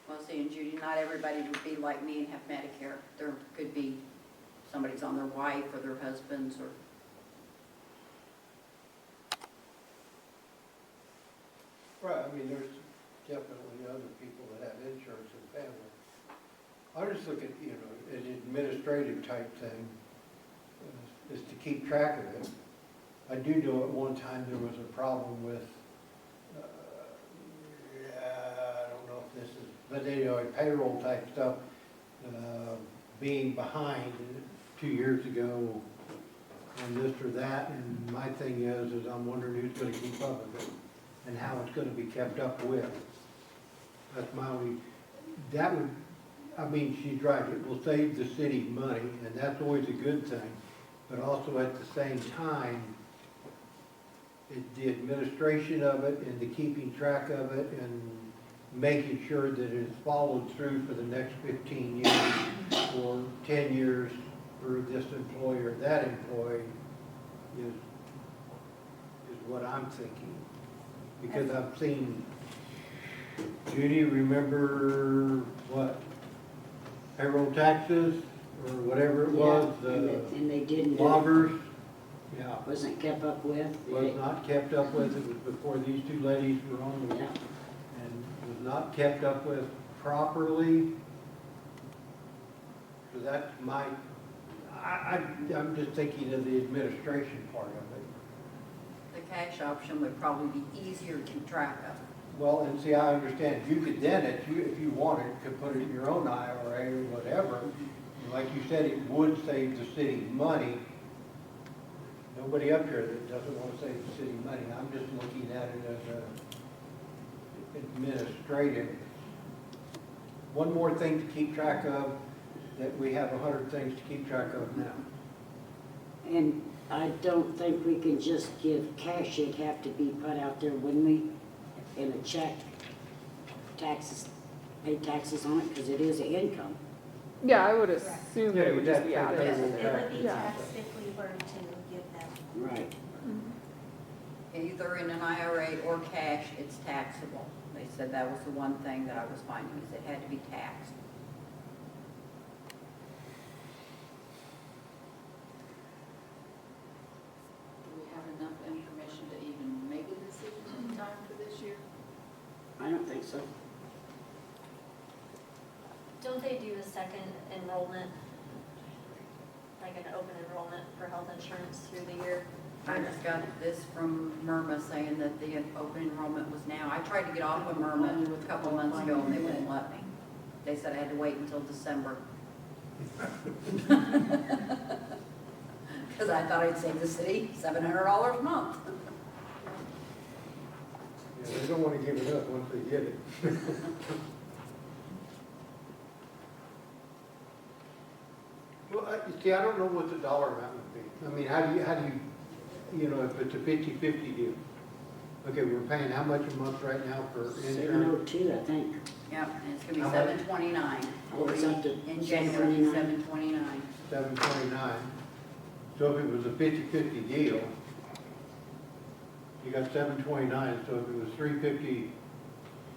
Well, see, and Judy, not everybody would be like me and have Medicare. There could be somebody's on their wife or their husband's or. Right, I mean, there's definitely other people that have insurance in family. I just look at, you know, an administrative type thing, is to keep track of it. I do know at one time there was a problem with, I don't know if this is, but anyway, payroll type stuff, being behind 2 years ago on this or that, and my thing is I'm wondering who's gonna keep up with it and how it's gonna be kept up with. That's my only, that would, I mean, she's right, it will save the city money, and that's always a good thing, but also at the same time, the administration of it and the keeping track of it and making sure that it is followed through for the next 15 years or 10 years for this employee or that employee is what I'm thinking. Because I've seen, Judy, remember what, payroll taxes or whatever it was, Yeah, and they didn't do it. loggers, yeah, Wasn't kept up with? was not kept up with. It was before these 2 ladies were on the, Yeah. and was not kept up with properly. So that's my, I'm just thinking of the administration part of it. The cash option would probably be easier to keep track of. Well, and see, I understand, you could then, if you wanted, could put it in your own IRA or whatever. And like you said, it would save the city money, nobody up here that doesn't want to save the city money. I'm just looking at it as a administrative. One more thing to keep track of, that we have 100 things to keep track of now. And I don't think we can just give cash, it'd have to be put out there, wouldn't we? In a check, taxes, pay taxes on it, because it is an income. Yeah, I would assume Yeah, it would you'd just be have to pay added. payroll. It would be Yeah. taxed if we were to give them. Right. Either in an IRA or cash, it's taxable. They said that was the one thing that I was finding, is it had to be taxed. Do we have enough information to even make a decision in time for this year? I don't think so. Don't they do a second enrollment, like an open enrollment for health insurance through the year? I just got this from Myrma saying that the open enrollment was now. I tried to get off of Myrma a couple months ago and they wouldn't let me. They said I had to wait until December. Because I thought I'd save the city $700 a month. Yeah, they don't want to give it up once they get it. Well, you see, I don't know what the dollar amount would be. I mean, how do you, you know, if it's a 50-50 deal? Okay, we're paying how much a month right now for insurance? 702, I think. Yep, and it's gonna be How much? $729. Oh, it's up to In January, $729. $729. 729. So if it was a 50-50 deal, you got 729, so if it was 350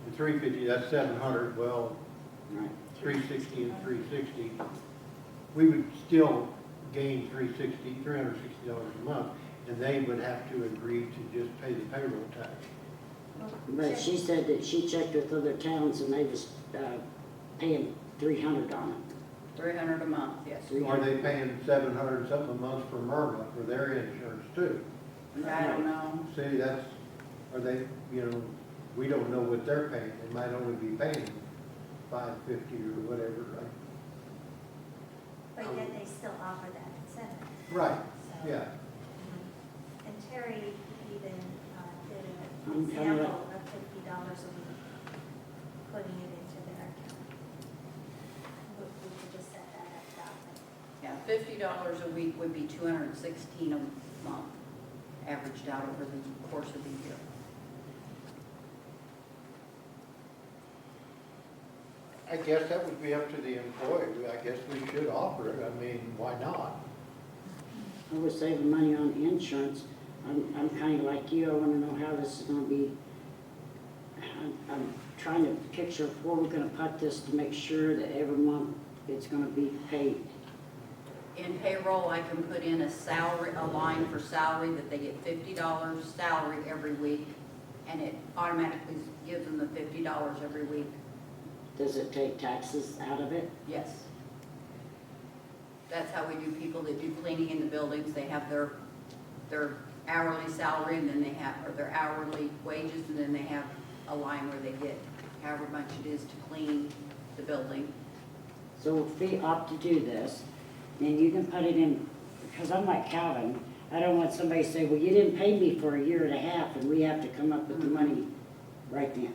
and 350, that's 700, well, Right. 360 and 360, we would still gain $360 a month, and they would have to agree to just pay the payroll tax. But she said that she checked with other towns and they was paying 300 on it. $300 a month, yes. Are they paying 700 something a month for Myrna for their insurance too? I don't know. See, that's, are they, you know, we don't know what they're paying. They might only be paying $550 or whatever, right? But yet they still offer that incentive. Right, So- yeah. And Terry even did I'm an kinda example of $50 a week, putting it into their account. We could just set that at $1,000. Yeah, $50 a week would be $216 a month, averaged out over the course of the year. I guess that would be up to the employee. I guess we should offer it. I mean, why not? I was saving money on insurance. I'm kind of like you, I want to know how this is going to be. I'm trying to picture where we're going to put this to make sure that every month it's going to be paid. In payroll, I can put in a salary, a line for salary that they get $50 salary every week, and it automatically gives them the $50 every week. Does it take taxes out of it? Yes. That's how we do people that do cleaning in the buildings. They have their hourly salary, and then they have, or their hourly wages, and then they have a line where they get however much it is to clean the building. So if we opt to do this, then you can put it in, because I'm like Calvin, I don't want somebody to say, well, you didn't pay me for a year and a half, and we have to come up with the money right then.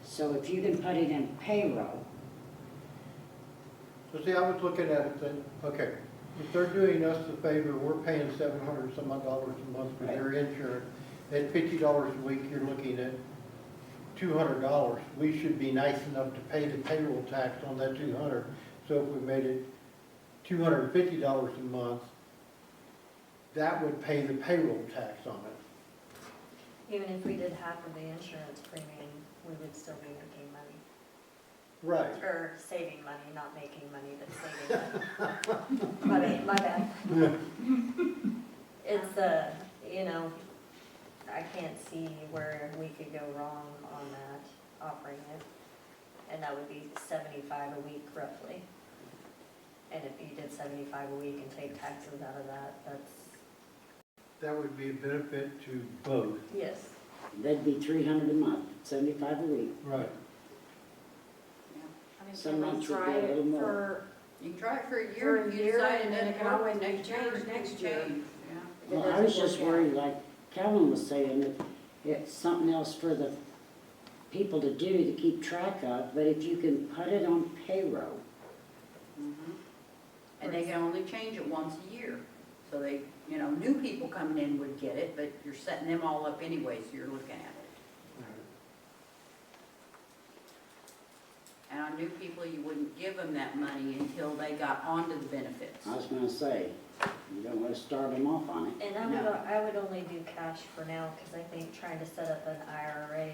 So if you can put it in payroll, So see, I was looking at it saying, okay, if they're doing us the favor, we're paying $700 some odd dollars a month for their insurance. At $50 a week, you're looking at $200. We should be nice enough to pay the payroll tax on that $200. So if we made it $250 a month, that would pay the payroll tax on it. Even if we did half of the insurance premium, we would still be making money. Right. Or saving money, not making money, but saving money. My bad. It's, you know, I can't see where we could go wrong on that, offering it. And that would be 75 a week roughly. And if you did 75 a week and take taxes out of that, that's, That would be a benefit to both. yes. that'd be $300 a month, 75 a week. Right. I mean, Some can we months would try be a it little more. for, You can try it for a For year, a if you year, decide and it then it doesn't can work always be next year, changed it can next year. change. Yeah. Well, I was just worried, like Calvin was saying, that it's something else for the people to do, to keep track of, but if you can put it on payroll, And they can only change it once a year. So they, new people coming in would get it, but you're setting them all up anyway, so you're looking at it. And on new people, you wouldn't give them that money until they got onto the benefits. I was gonna say, you don't wanna start them off on it. And I would only do cash for now, because I think trying to set up an IRA,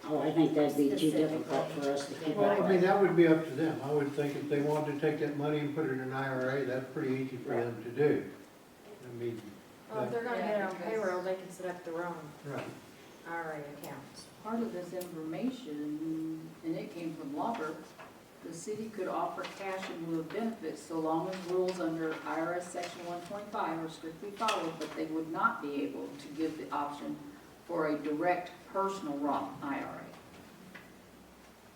Oh, I think that'd be too difficult for us to keep Well, up I mean, with. that would be up to them. I would think if they wanted to take that money and put it in an IRA, that's pretty easy for them to do. I mean, Well, if they're gonna get it on payroll, they can set up their own right. IRA accounts. Part of this information, and it came from Lawbert, the city could offer cash in lieu of benefits so long as rules under IRS Section 125 are strictly followed, but they would not be able to give the option for a direct personal Roth IRA.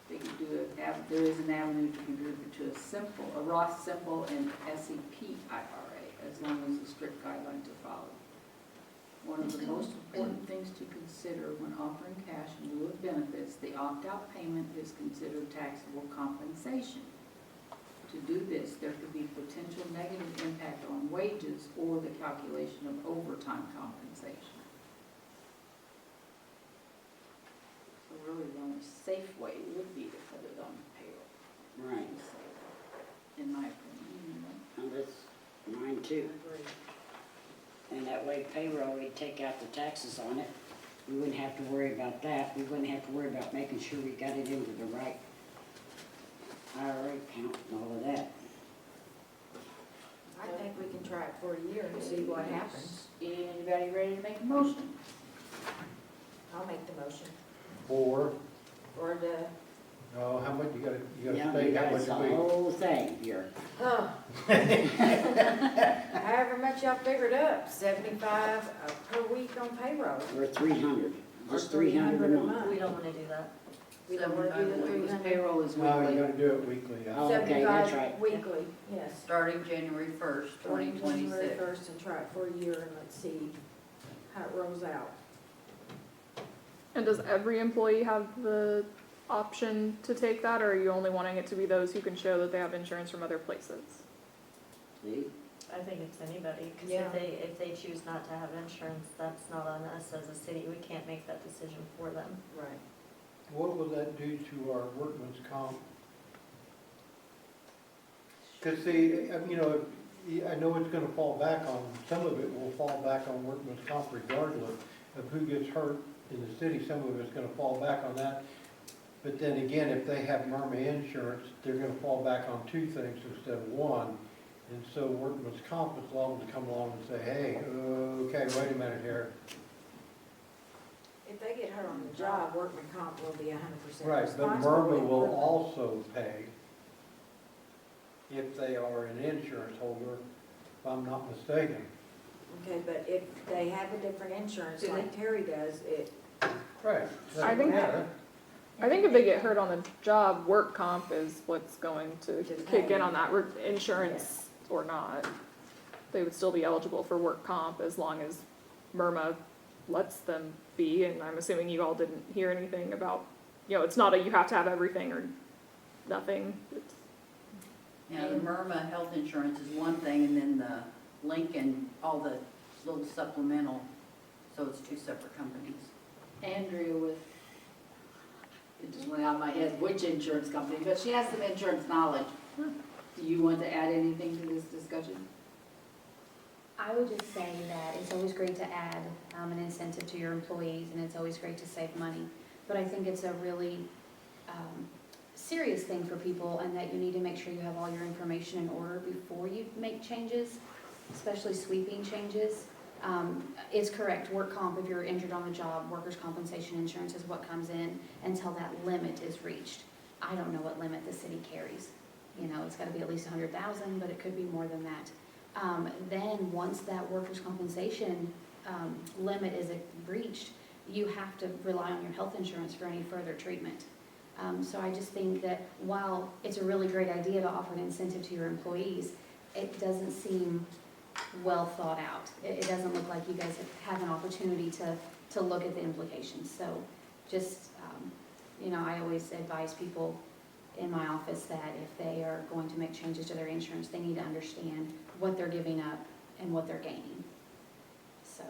They could do it, there is an avenue to convert it to a Roth simple and SEP IRA, as long as the strict guidelines are followed. One of the most important things to consider when offering cash in lieu of benefits, the opt-out payment is considered taxable compensation. To do this, there could be potential negative impact on wages or the calculation of overtime compensation. So really, the only safe way would be to put it on payroll, Right, in my opinion. and that's mine too. And that way payroll, we'd take out the taxes on it. We wouldn't have to worry about that. We wouldn't have to worry about making sure we got it into the right IRA account and all of that. I think we can try it for a year and see what happens. Anybody ready to make a motion? I'll make the motion. Or, Or the, how much, you gotta Yeah, state how much that's the it be. whole thing here. however much y'all figured up, 75 per week on payroll. We're 300, just Or 300 a 300 a month. month. we don't wanna do that. We don't wanna do the 300. Payroll is No, you weekly, gotta do it weekly, yeah. Oh, okay, that's 75 right. weekly, yes. Starting January 1st, Starting January 2026. 1st and try it for a year and let's see how it rolls out. And does every employee have the option to take that, or are you only wanting it to be those who can show that they have insurance from other places? See? I think it's anybody, because Yeah. if they choose not to have insurance, that's not on us as a city, we can't make that decision for them. Right. What will that do to our workman's comp? Cause see, I know it's gonna fall back on, some of it will fall back on workman's comp regardless of who gets hurt in the city, some of it's gonna fall back on that. But then again, if they have Murma insurance, they're gonna fall back on two things instead of one. And so workman's comp is liable to come along and say, hey, okay, wait a minute here. If they get hurt on the job, workman comp will be 100% Right, responsible. but Murma for will it. also pay if they are an insurance holder, if I'm not mistaken. Okay, but if they have a different insurance Do like Terry does, it, Right. I think- Yeah, I think if they get hurt on the job, work comp is what's going to Just kick pay. in on that, insurance or not. They would still be eligible for work comp as long as Murma lets them be, and I'm assuming you all didn't hear anything about, it's not you have to have everything or nothing. It's- Now, the Murma health insurance is one thing, and then the Lincoln, all the little supplemental, so it's two separate companies. Andrea with, it just went out of my head, which insurance company, but she has some insurance knowledge. Do you want to add anything to this discussion? I would just say that it's always great to add an incentive to your employees, and it's always great to save money. But I think it's a really serious thing for people, and that you need to make sure you have all your information in order before you make changes, especially sweeping changes. It's correct, work comp, if you're injured on the job, workers' compensation insurance is what comes in until that limit is reached. I don't know what limit the city carries. It's gotta be at least 100,000, but it could be more than that. Then, once that workers' compensation limit is reached, you have to rely on your health insurance for any further treatment. So I just think that while it's a really great idea to offer an incentive to your employees, it doesn't seem well thought out. It doesn't look like you guys have an opportunity to look at the implications. So just, you know, I always advise people in my office that if they are going to make changes to their insurance, they need to understand what they're giving up and what they're gaining. So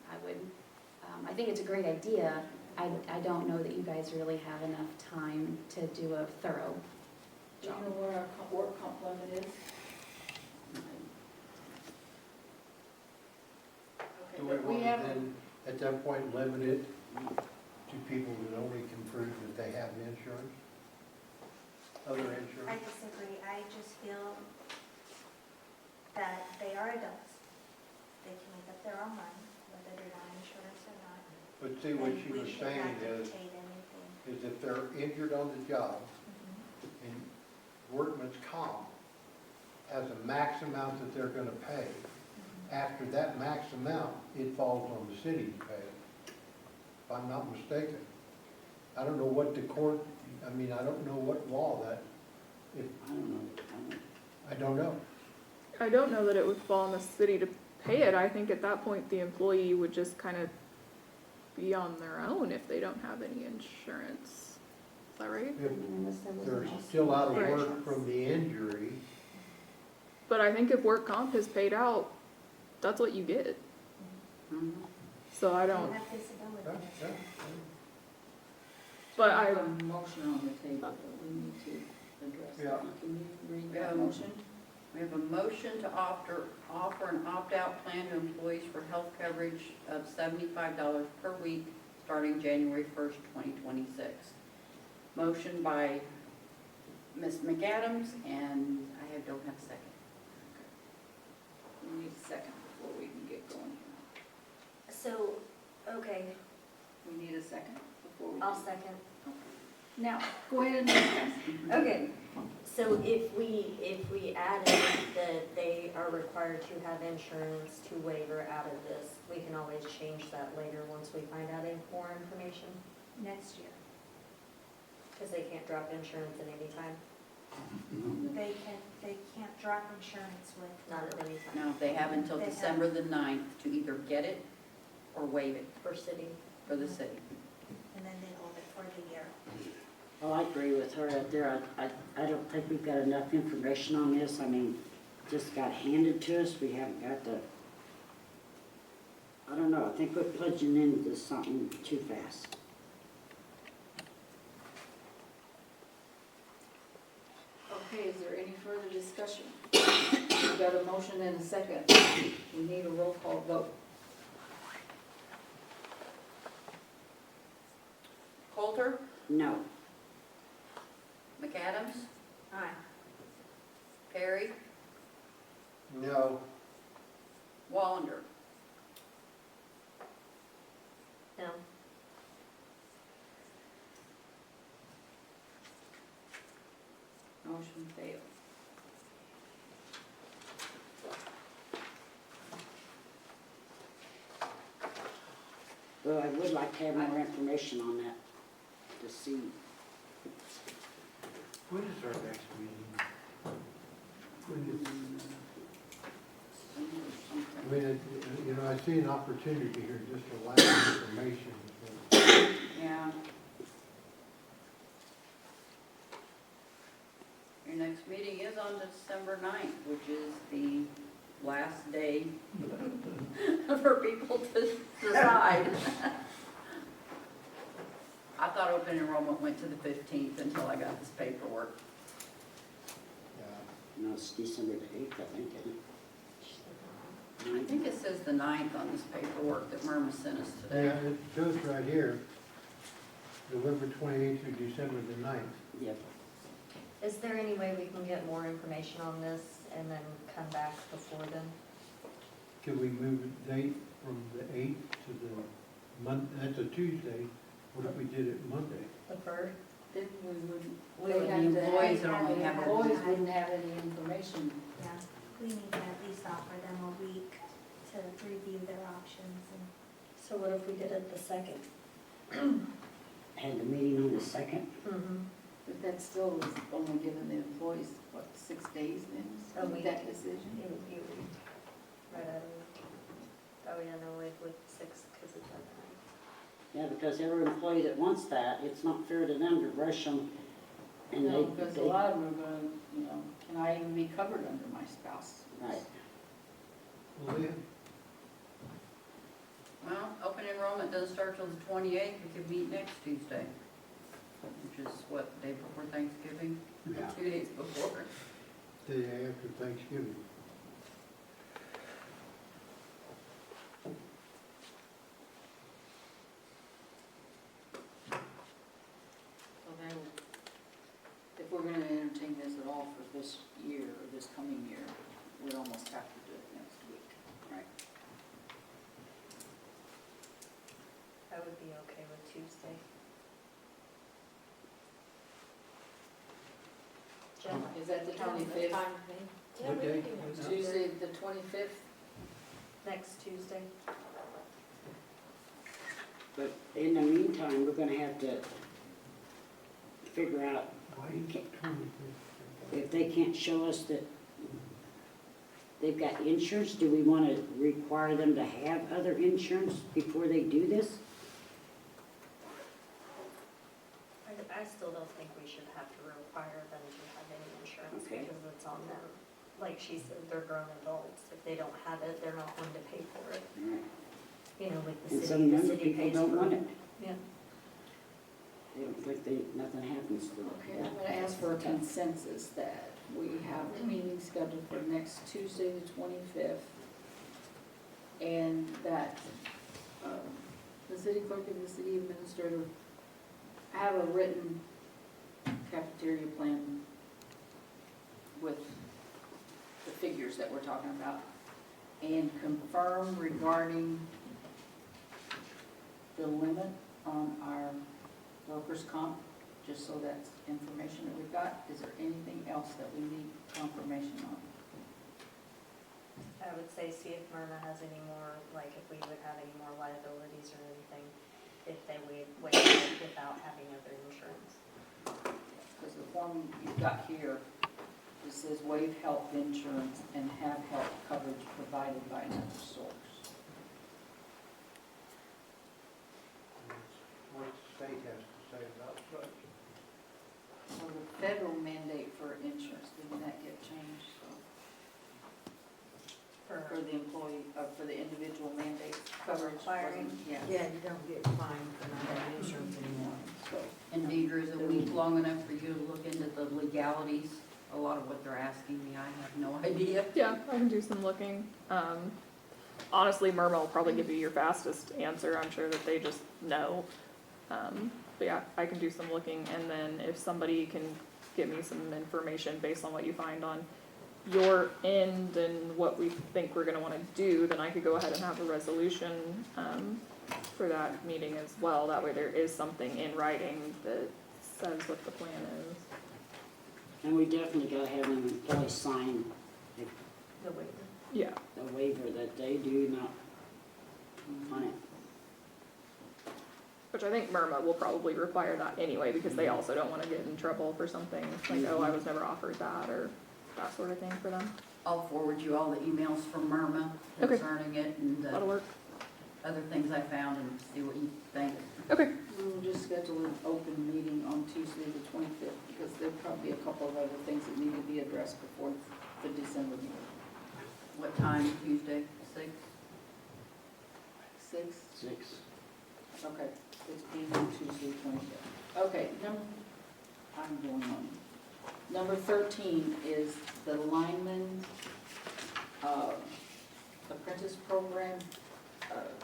I would, I think it's a great idea. I don't know that you guys really have enough time to do a thorough Do you job. know what our work comp limit is? Do Okay, we but we want have, to then, at that point, limit it to people that only can prove that they have insurance? Other I insurance? disagree. I just feel that they are adults. They can make up their own mind, whether they're not insurance or not. But see, what And she we was should saying not is dictate anything. if they're injured on the job, Mhm. and workman's comp has a max amount that they're gonna pay, after that max amount, it falls on the city to pay it, if I'm not mistaken. I don't know what the court, I mean, I don't know what law that, I don't know. I don't know. I don't know that it would fall on the city to pay it. I think at that point, the employee would just kind of be on their own if they don't have any insurance. Is that right? If Unless there was they're an still out of Right. work from the injury, But I think if work comp is paid out, that's what you get. Mhm. So I They don't, have disability. yeah, yeah. but we I, have a motion on the table that we need to address. Yeah. Can you read that motion? We have a motion to offer an opt-out plan to employees for health coverage of $75 per week, starting January 1st, 2026. Motion by Ms. McAdams, and don't have a second. We need a second before we can get going here. So, okay, We need a second before we. I'll second. Now, go ahead and discuss. Okay, so if we added that they are required to have insurance to waiver out of this, we can always change that later once we find out more information, Next year. because they can't drop insurance at any time, They can't drop insurance with. not at any time, Now, they have until They have- December the 9th to either get it or waive it for city. for the city. And then they hold it for the year. Well, I agree with her out there. I don't think we've got enough information on this. I mean, just got handed to us. We haven't got the, I don't know. I think we're plunging into something too fast. Okay, is there any further discussion? We've got a motion and a second. We need a roll call vote. Coulter, No. McAdams, Aye. Perry, No, Wallander. No, Motion failed. Well, I would like to have more information on that to see. when is our next meeting? When is, I mean, you know, I see an opportunity here just to lack information. Yeah. Your next meeting is on December 9th, which is the last day for people to decide. I thought open enrollment went to the 15th until I got this paperwork. No, it's December the 8th, I think, isn't it? I think it says the 9th on this paperwork that Myrna sent us Yeah, today. it shows right here, November 28th through December the 9th. Yep. is there any way we can get more information on this and then come back before then? Could we move the date from the 8th to the that's a Tuesday, what if we did it Monday? The first? Then we wouldn't. We would have the employees that only have a Employees wouldn't have any information. Yeah, we need to at least offer them a week to review their options and. So what if we did it the second? Had the meeting on the 2nd. Mm-hmm. But that still is only giving the employees, what, 6 days then A to make week. that decision? It would be a week. right out of it. Oh, yeah, no, it would 6, because it's at night. Yeah, because every employee that wants that, it's not fair to them to rush them. And No, because a lot of them are gonna, you know, can I even be covered under my spouse? Right. Leah? Well, open enrollment doesn't start till the 28th, we could meet next Tuesday, which is what, day before Thanksgiving? Yeah. 2 days before. Day after Thanksgiving. So then, if we're gonna entertain this at all for this year, or this coming year, we'd almost have to do it next week. Right. I would be okay with Tuesday. Jen? Is that the Yeah, that's 25th? fine with me. Yeah, What we day? can do it. Tuesday, the 25th? Next Tuesday? But in the meantime, we're gonna have to figure out Why is it 25th? if they can't show us that they've got insurance, do we want to require them to have other insurance before they do this? I still don't think we should have to require them to have any insurance Okay. because it's on them. Like she said, they're grown adults. If they don't have it, they're not going to pay for it. Right. You know, like And the some younger city people pays don't for want it. it. Yeah. They don't think nothing happens to them. Okay, I'm gonna ask for a consensus that we have a meeting scheduled for next Tuesday, the 25th, and that the city clerk and the city administrator have a written cafeteria plan with the figures that we're talking about, and confirm regarding the limit on our workers' comp, just so that's information that we've got. Is there anything else that we need confirmation on? I would say see if Myrna has any more, like if we would have any more liabilities or anything, if they would waive it without having other insurance. Because the form you've got here, it says waive health insurance and have health coverage provided by another source. What the state has to say about such. So the federal mandate for insurance, didn't that get changed? So for the employee, for the individual mandate coverage? Requiring? Yeah. Yeah, you don't get fined for not having insurance anymore. So, And Deidre, is a week long enough for you to look into the legalities? A lot of what they're asking me, I have no idea. Yeah, I can do some looking. Honestly, Myrma will probably give you your fastest answer. I'm sure that they just know. But yeah, I can do some looking, and then if somebody can give me some information based on what you find on your end and what we think we're gonna wanna do, then I could go ahead and have a resolution, for that meeting as well. That way there is something in writing that says what the plan is. And we definitely gotta have an employee sign The waiver. Yeah. the waiver that they do not on it. Which I think Myrma will probably require that anyway, because they also don't wanna get in trouble for something, like, oh, I was never offered that, or that sort of thing for them. I'll forward you all the emails from Myrma Okay. concerning it and That'll work. other things I found and see what you think. Okay. we'll just schedule an open meeting on Tuesday, the 25th, because there'll probably be a couple of other things that need to be addressed before the December meeting. What time, Tuesday, 6? 6? 6. Okay, 6 p.m. Tuesday, 25th. Okay, I'm going on. Number 13 is the lineman apprentice program.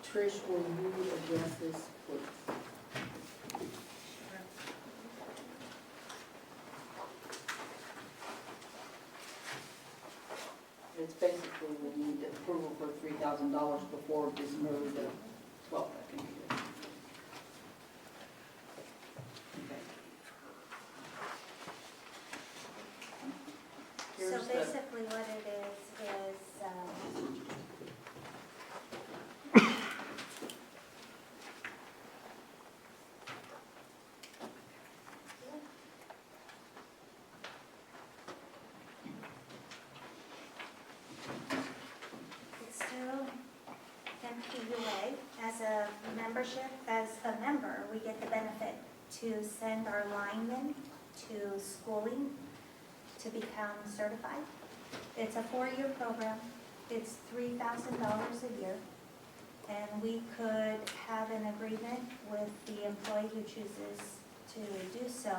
Trish, will you address this, please? It's basically, we need approval for $3,000 before it is moved to 12, I think it is. So Here's the- basically what it is, it's to send our linemen to schooling to become certified. It's a 4-year program. It's $3,000 a year. And we could have an agreement with the employee who chooses to do so,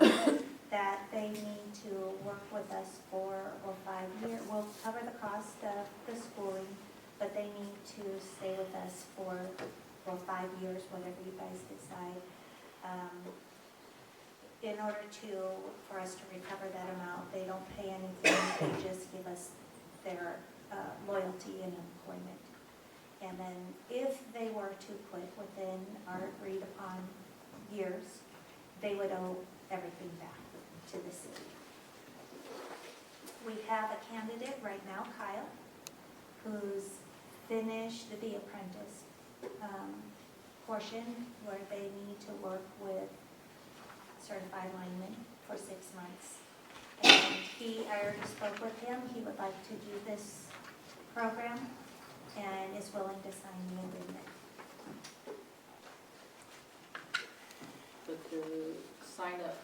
that they need to work with us 4 or 5 years. We'll cover the cost of the schooling, but they need to stay with us for 5 years, whatever you guys decide. In order for us to recover that amount, they don't pay anything, they just give us their loyalty and employment. And then if they were to quit within our agreed upon years, they would owe everything back to the city. We have a candidate right now, Kyle, who's finished the apprentice portion where they need to work with certified linemen for 6 months. And I already spoke with him, he would like to do this program and is willing to sign the agreement. But the sign-up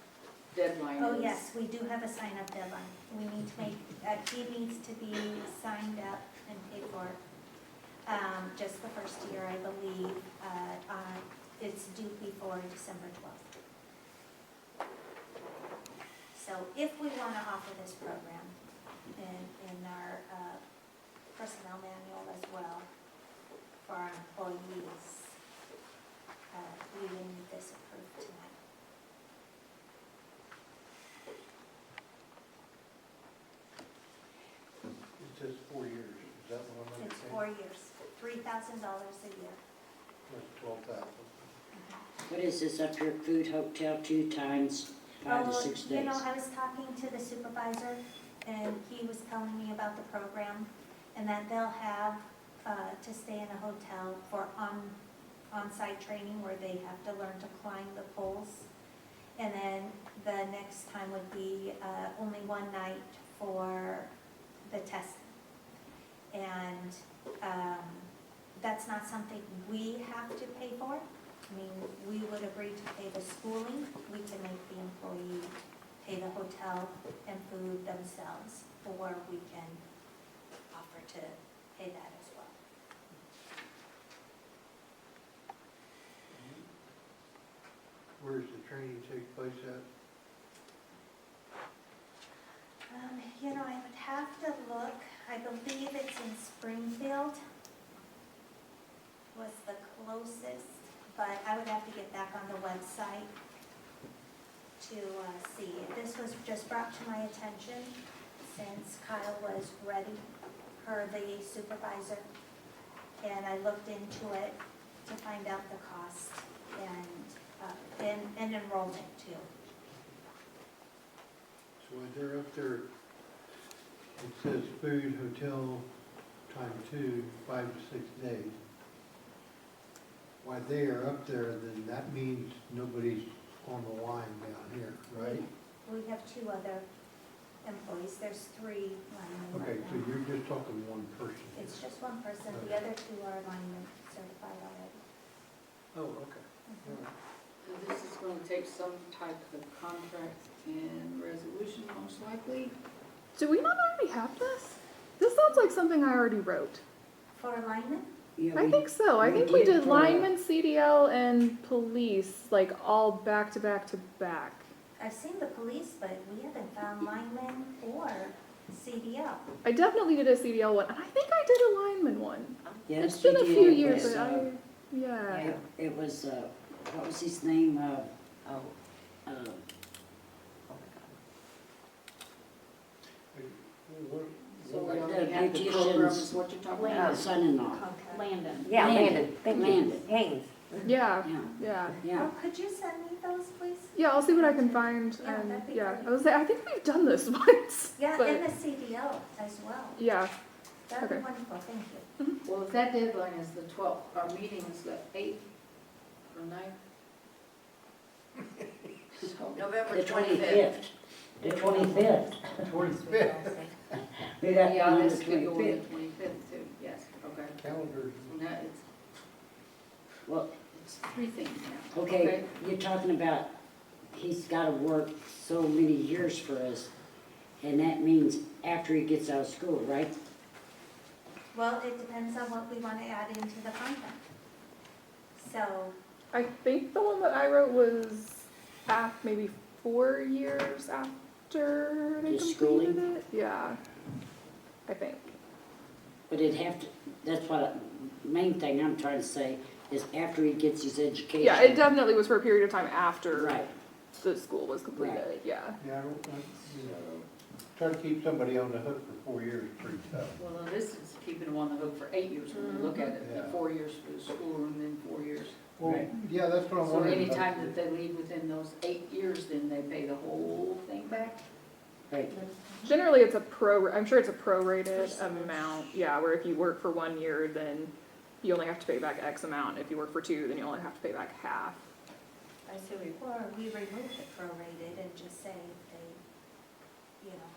deadline is? Oh, yes, we do have a sign-up deadline. We need to make, he needs to be signed up and paid for. Just the first year, I believe, it's due before December 12th. So if we want to offer this program in our personnel manual as well for our employees, we will need this approved tonight. It says 4 years, is that what I'm It's understanding? 4 years, $3,000 a year. That's 12,000. What is this up here, food, hotel, 2 times, 5 to 6 days? You know, I was talking to the supervisor, and he was telling me about the program, and that they'll have to stay in a hotel for on-site training where they have to learn to climb the poles. And then the next time would be only one night for the testing. And that's not something we have to pay for. I mean, we would agree to pay the schooling. We can make the employee pay the hotel and food themselves, or we can offer to pay that as well. Where's the training take place at? You know, I would have to look. I believe it's in Springfield was the closest, but I would have to get back on the website to see. This was just brought to my attention since Kyle was ready, the supervisor, and I looked into it to find out the cost and enrollment too. So when they're up there, it says food, hotel, ×2, 5 to 6 days. While they are up there, then that means nobody's on the line down here, right? We have 2 other employees. There's 3 linemen Okay, right so now. you're just talking one person. It's just one person. The other 2 are linemen certified already. Oh, okay. Mhm. All right. And this is gonna take some type of contract and resolution most likely. Do we not already have this? This sounds like something I already wrote. For linemen? Yeah, I we- think so. I we think we did did for- lineman, CDL, and police, like all back to back to back. I've seen the police, but we haven't found linemen or CDL. I definitely did a CDL one, and I think I did a lineman one. Yes, It's been a we did. few It years, was, but yeah. It was, what was his name? So we The already have the beauticians- program is what you're talking about? Son-in-law. Landon. Yeah, Landon. Landon, thank you. Landon. Haynes. Yeah, Yeah, yeah. yeah. Oh, could you send me those, please? Yeah, I'll see what I can find, Yeah, and that'd be yeah, great. I was say I think we've done this once. Yeah, but, and the CDL as well. yeah. That'd be Okay. wonderful, thank you. Well, if that deadline is the 12th, our meeting is the 8th or 9th. So, November The 25th. 25th. The 25th. We got yeah, on the this could go on the 25th. 25th too, yes, okay. Calendars. So now Well, it's 3 things now. okay, you're talking about he's gotta work so many years for us, and that means after he gets out of school, right? Well, it depends on what we want to add into the contract. So, I think the one that I wrote was maybe 4 years after they The completed schooling? it. Yeah, I think. But it'd have to, that's what, main thing I'm trying to say is after he gets his education. Yeah, it definitely was for a period of time after Right, the school was completed, Right. yeah. Yeah, you know, trying to keep somebody on the hook for 4 years is pretty tough. Well, this is keeping them on the hook for 8 years when you look at it, Yeah. the 4 years for the school and then 4 years. Well, Right. yeah, that's what I'm So wondering. anytime that they leave within those 8 years, then they pay the whole thing back? right. Generally, it's I'm sure it's a prorated amount, yeah, where if you work for 1 year, then you only have to pay back X amount. If you work for 2, then you only have to pay back half. I say or we remove the prorated and just say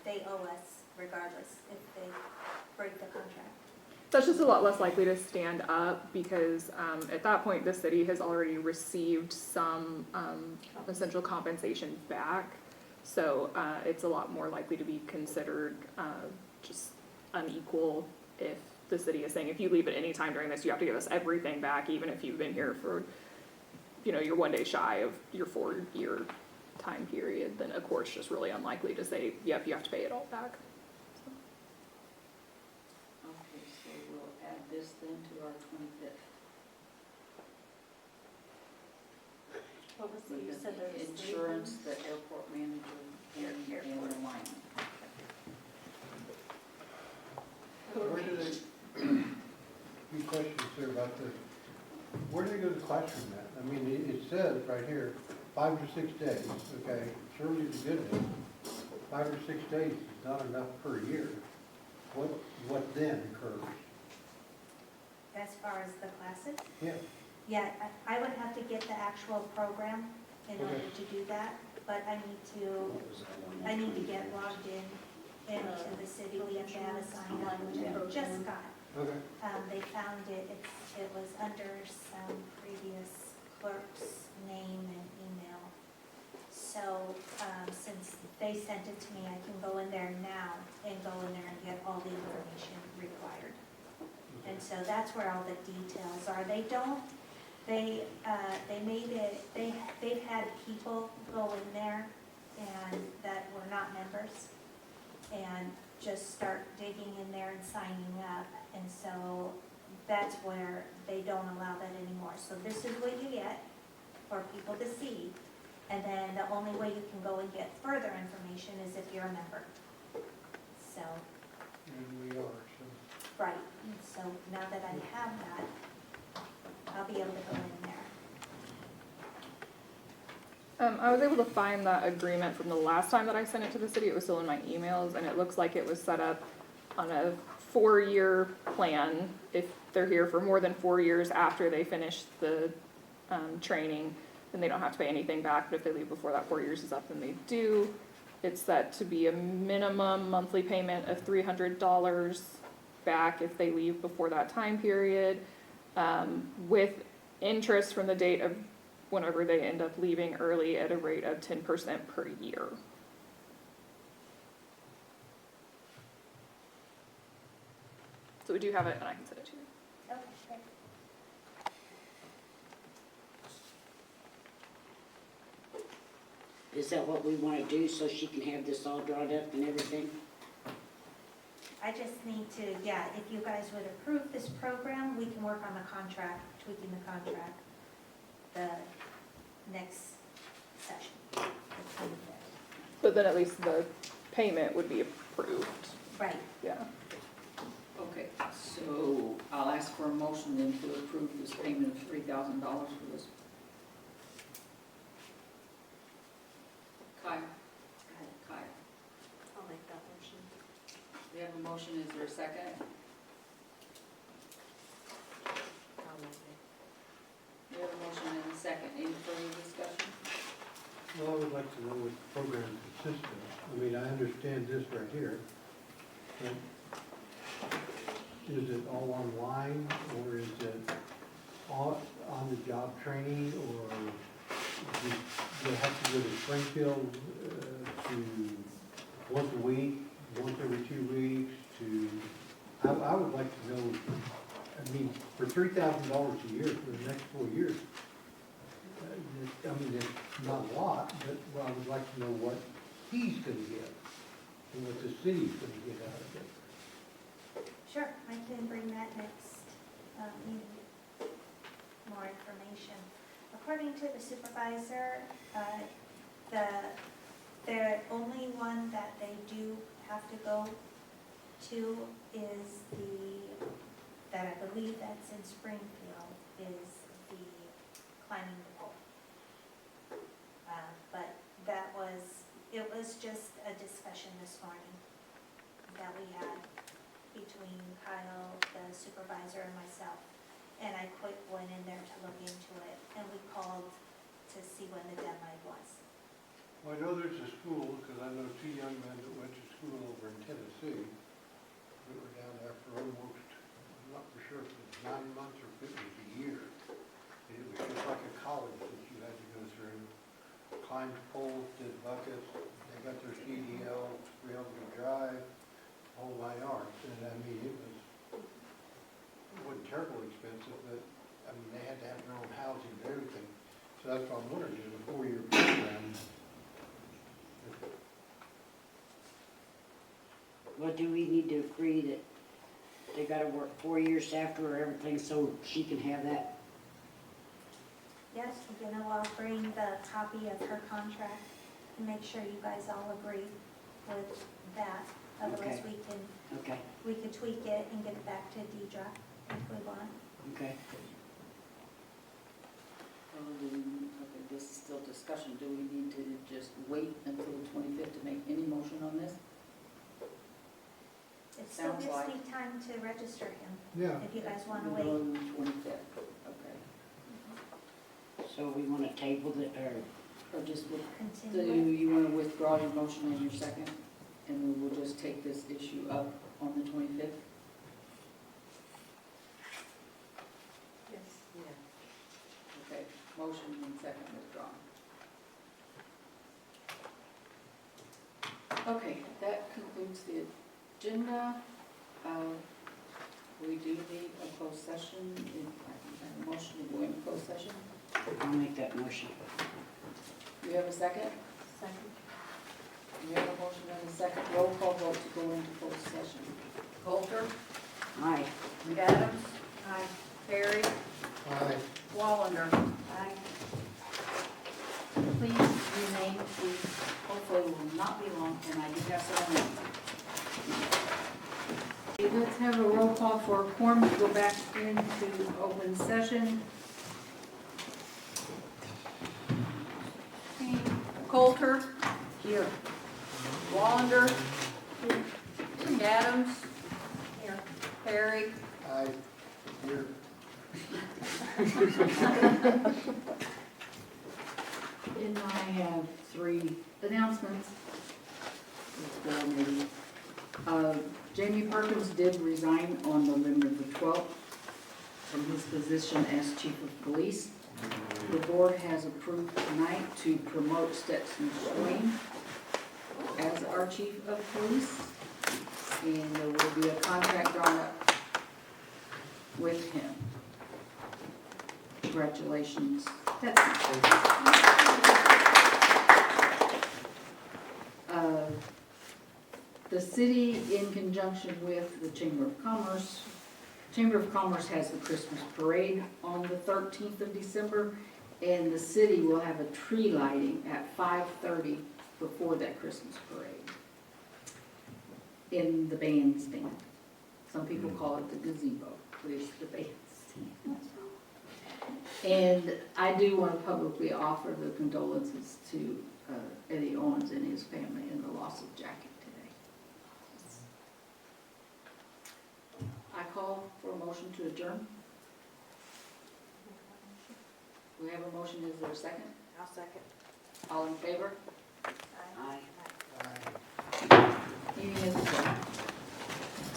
they owe us regardless if they break the contract. That's just a lot less likely to stand up because at that point, the city has already received some essential compensation back. So it's a lot more likely to be considered just unequal if the city is saying, if you leave at any time during this, you have to give us everything back, even if you've been here for, you're 1 day shy of your 4-year time period, then a court's just really unlikely to say, yep, you have to pay it all back. Okay, so we'll add this then to our 25th. What was the, you said there was three Insurance, things? the airport manager, and the alignment. Where do they, few questions there about the, where do they go to the classroom at? I mean, it says right here, 5 to 6 days, okay, surely it's a good thing. 5 or 6 days is not enough per year. What then occurs? As far as the classes? Yeah, Yeah, I would have to get the actual program in order Okay. to do that, but I need to get logged into the city, we have to have a sign up, which I just got. okay. They found it, it was under some previous clerk's name and email. So, since they sent it to me, I can go in there now and go in there and get all the information required. And so that's where all the details are. They made it, they've had people go in there and that were not members and just start digging in there and signing up. And so that's where they don't allow that anymore. So this is what you get for people to see. And then the only way you can go and get further information is if you're a member. So, And we are, so. right, and so now that I have that, I'll be able to go in there. I was able to find that agreement from the last time that I sent it to the city. It was still in my emails, and it looks like it was set up on a 4-year plan. If they're here for more than 4 years after they finish the training, then they don't have to pay anything back. But if they leave before that 4 years is up, then they do. It's set to be a minimum monthly payment of $300 back if they leave before that time period, with interest from the date of whenever they end up leaving early at a rate of 10% per year. So we do have it, and I can send it to you. Okay, great. Is that what we wanna do so she can have this all drawn up and everything? I just need to, if you guys would approve this program, we can work on the contract, tweaking the contract, the next session. the 25th. But then at least the payment would be approved, Right, yeah. Okay, so I'll ask for a motion then to approve this payment of $3,000 for this. Kyle? Kyle. I'll make that motion. We have a motion, is there a second? I'll make it. We have a motion and a second, any further discussion? Well, I would like to know what the program consists of. I mean, I understand this right here. But is it all online or is it on the job training or they have to go to Springfield, to once a week, once every 2 weeks, to, I would like to know, I mean, for $3,000 a year for the next 4 years, I mean, it's not a lot, but well, I would like to know what he's gonna get, and what the city's gonna get out of it. Sure, I can bring that next meeting, more information. According to the supervisor, the only one that they do have to go to is that I believe that's in Springfield, is the climbing the pole. But it was just a discussion this morning that we had between Kyle, the supervisor, and myself. And I went in there to look into it, and we called to see when the deadline was. Well, I know there's a school, because I know 2 young men that went to school over in Tennessee, that were down there for almost, I'm not for sure if it was 9 months or if it was a year. And it was just like a college that you had to go through. Climbed poles, did buckets, they got their CDL, real-wheel drive, whole 9 yards. And I mean, it wasn't terribly expensive, but I mean, they had to have their own housing and everything. So that's what I'm wondering, is a 4-year program. What do we need to agree that they gotta work 4 years after or everything so she can have that? Yes, I'll bring the copy of her contract and make sure you guys all agree with that. Otherwise, Okay. we could tweak it and get it back to Deidre if we want. Okay. Okay, this is still discussion. Do we need to just wait until the 25th to make any motion on this? It still Sounds gives like- me time to register him, Yeah. if you guys want to We'll wait. go on the 25th, okay. So we wanna table the, Or just, do Continue. you want to withdraw your motion and your second? And we will just take this issue up on the 25th? Yes. Yeah. Okay, motion and second withdrawn. Okay, that concludes the agenda. We do need a closed session. If I can have a motion to go into closed session. I'll make that motion. Do you have a second? Second. We have a motion and a second. Roll call vote to go into closed session. Coulter, Aye. McAdams. Aye. Perry, Aye. Wallander. Aye. Please remain, please. Hopefully it will not be long, and I do have someone. Okay, let's have a roll call for a quorum to go back into open session. Coulter, Here. Wallander. McAdams. Here. Perry, Aye. Here. And I have 3 announcements. There's 4 maybe. Jamie Perkins did resign on November the 12th from his position as chief of police. The board has approved tonight to promote Stetson Swain as our chief of police. And there will be a contract drawn up with him. Congratulations, Stetson. The city, in conjunction with the Chamber of Commerce has the Christmas parade on the 13th of December, and the city will have a tree lighting at 5:30 before that Christmas parade in the bandstand. Some people call it the gazebo, but it's the bandstand. And I do want to publicly offer the condolences to Eddie Owens and his family in the loss of Jackie today. I call for a motion to adjourn. We have a motion, is there a second? I'll second. All in favor?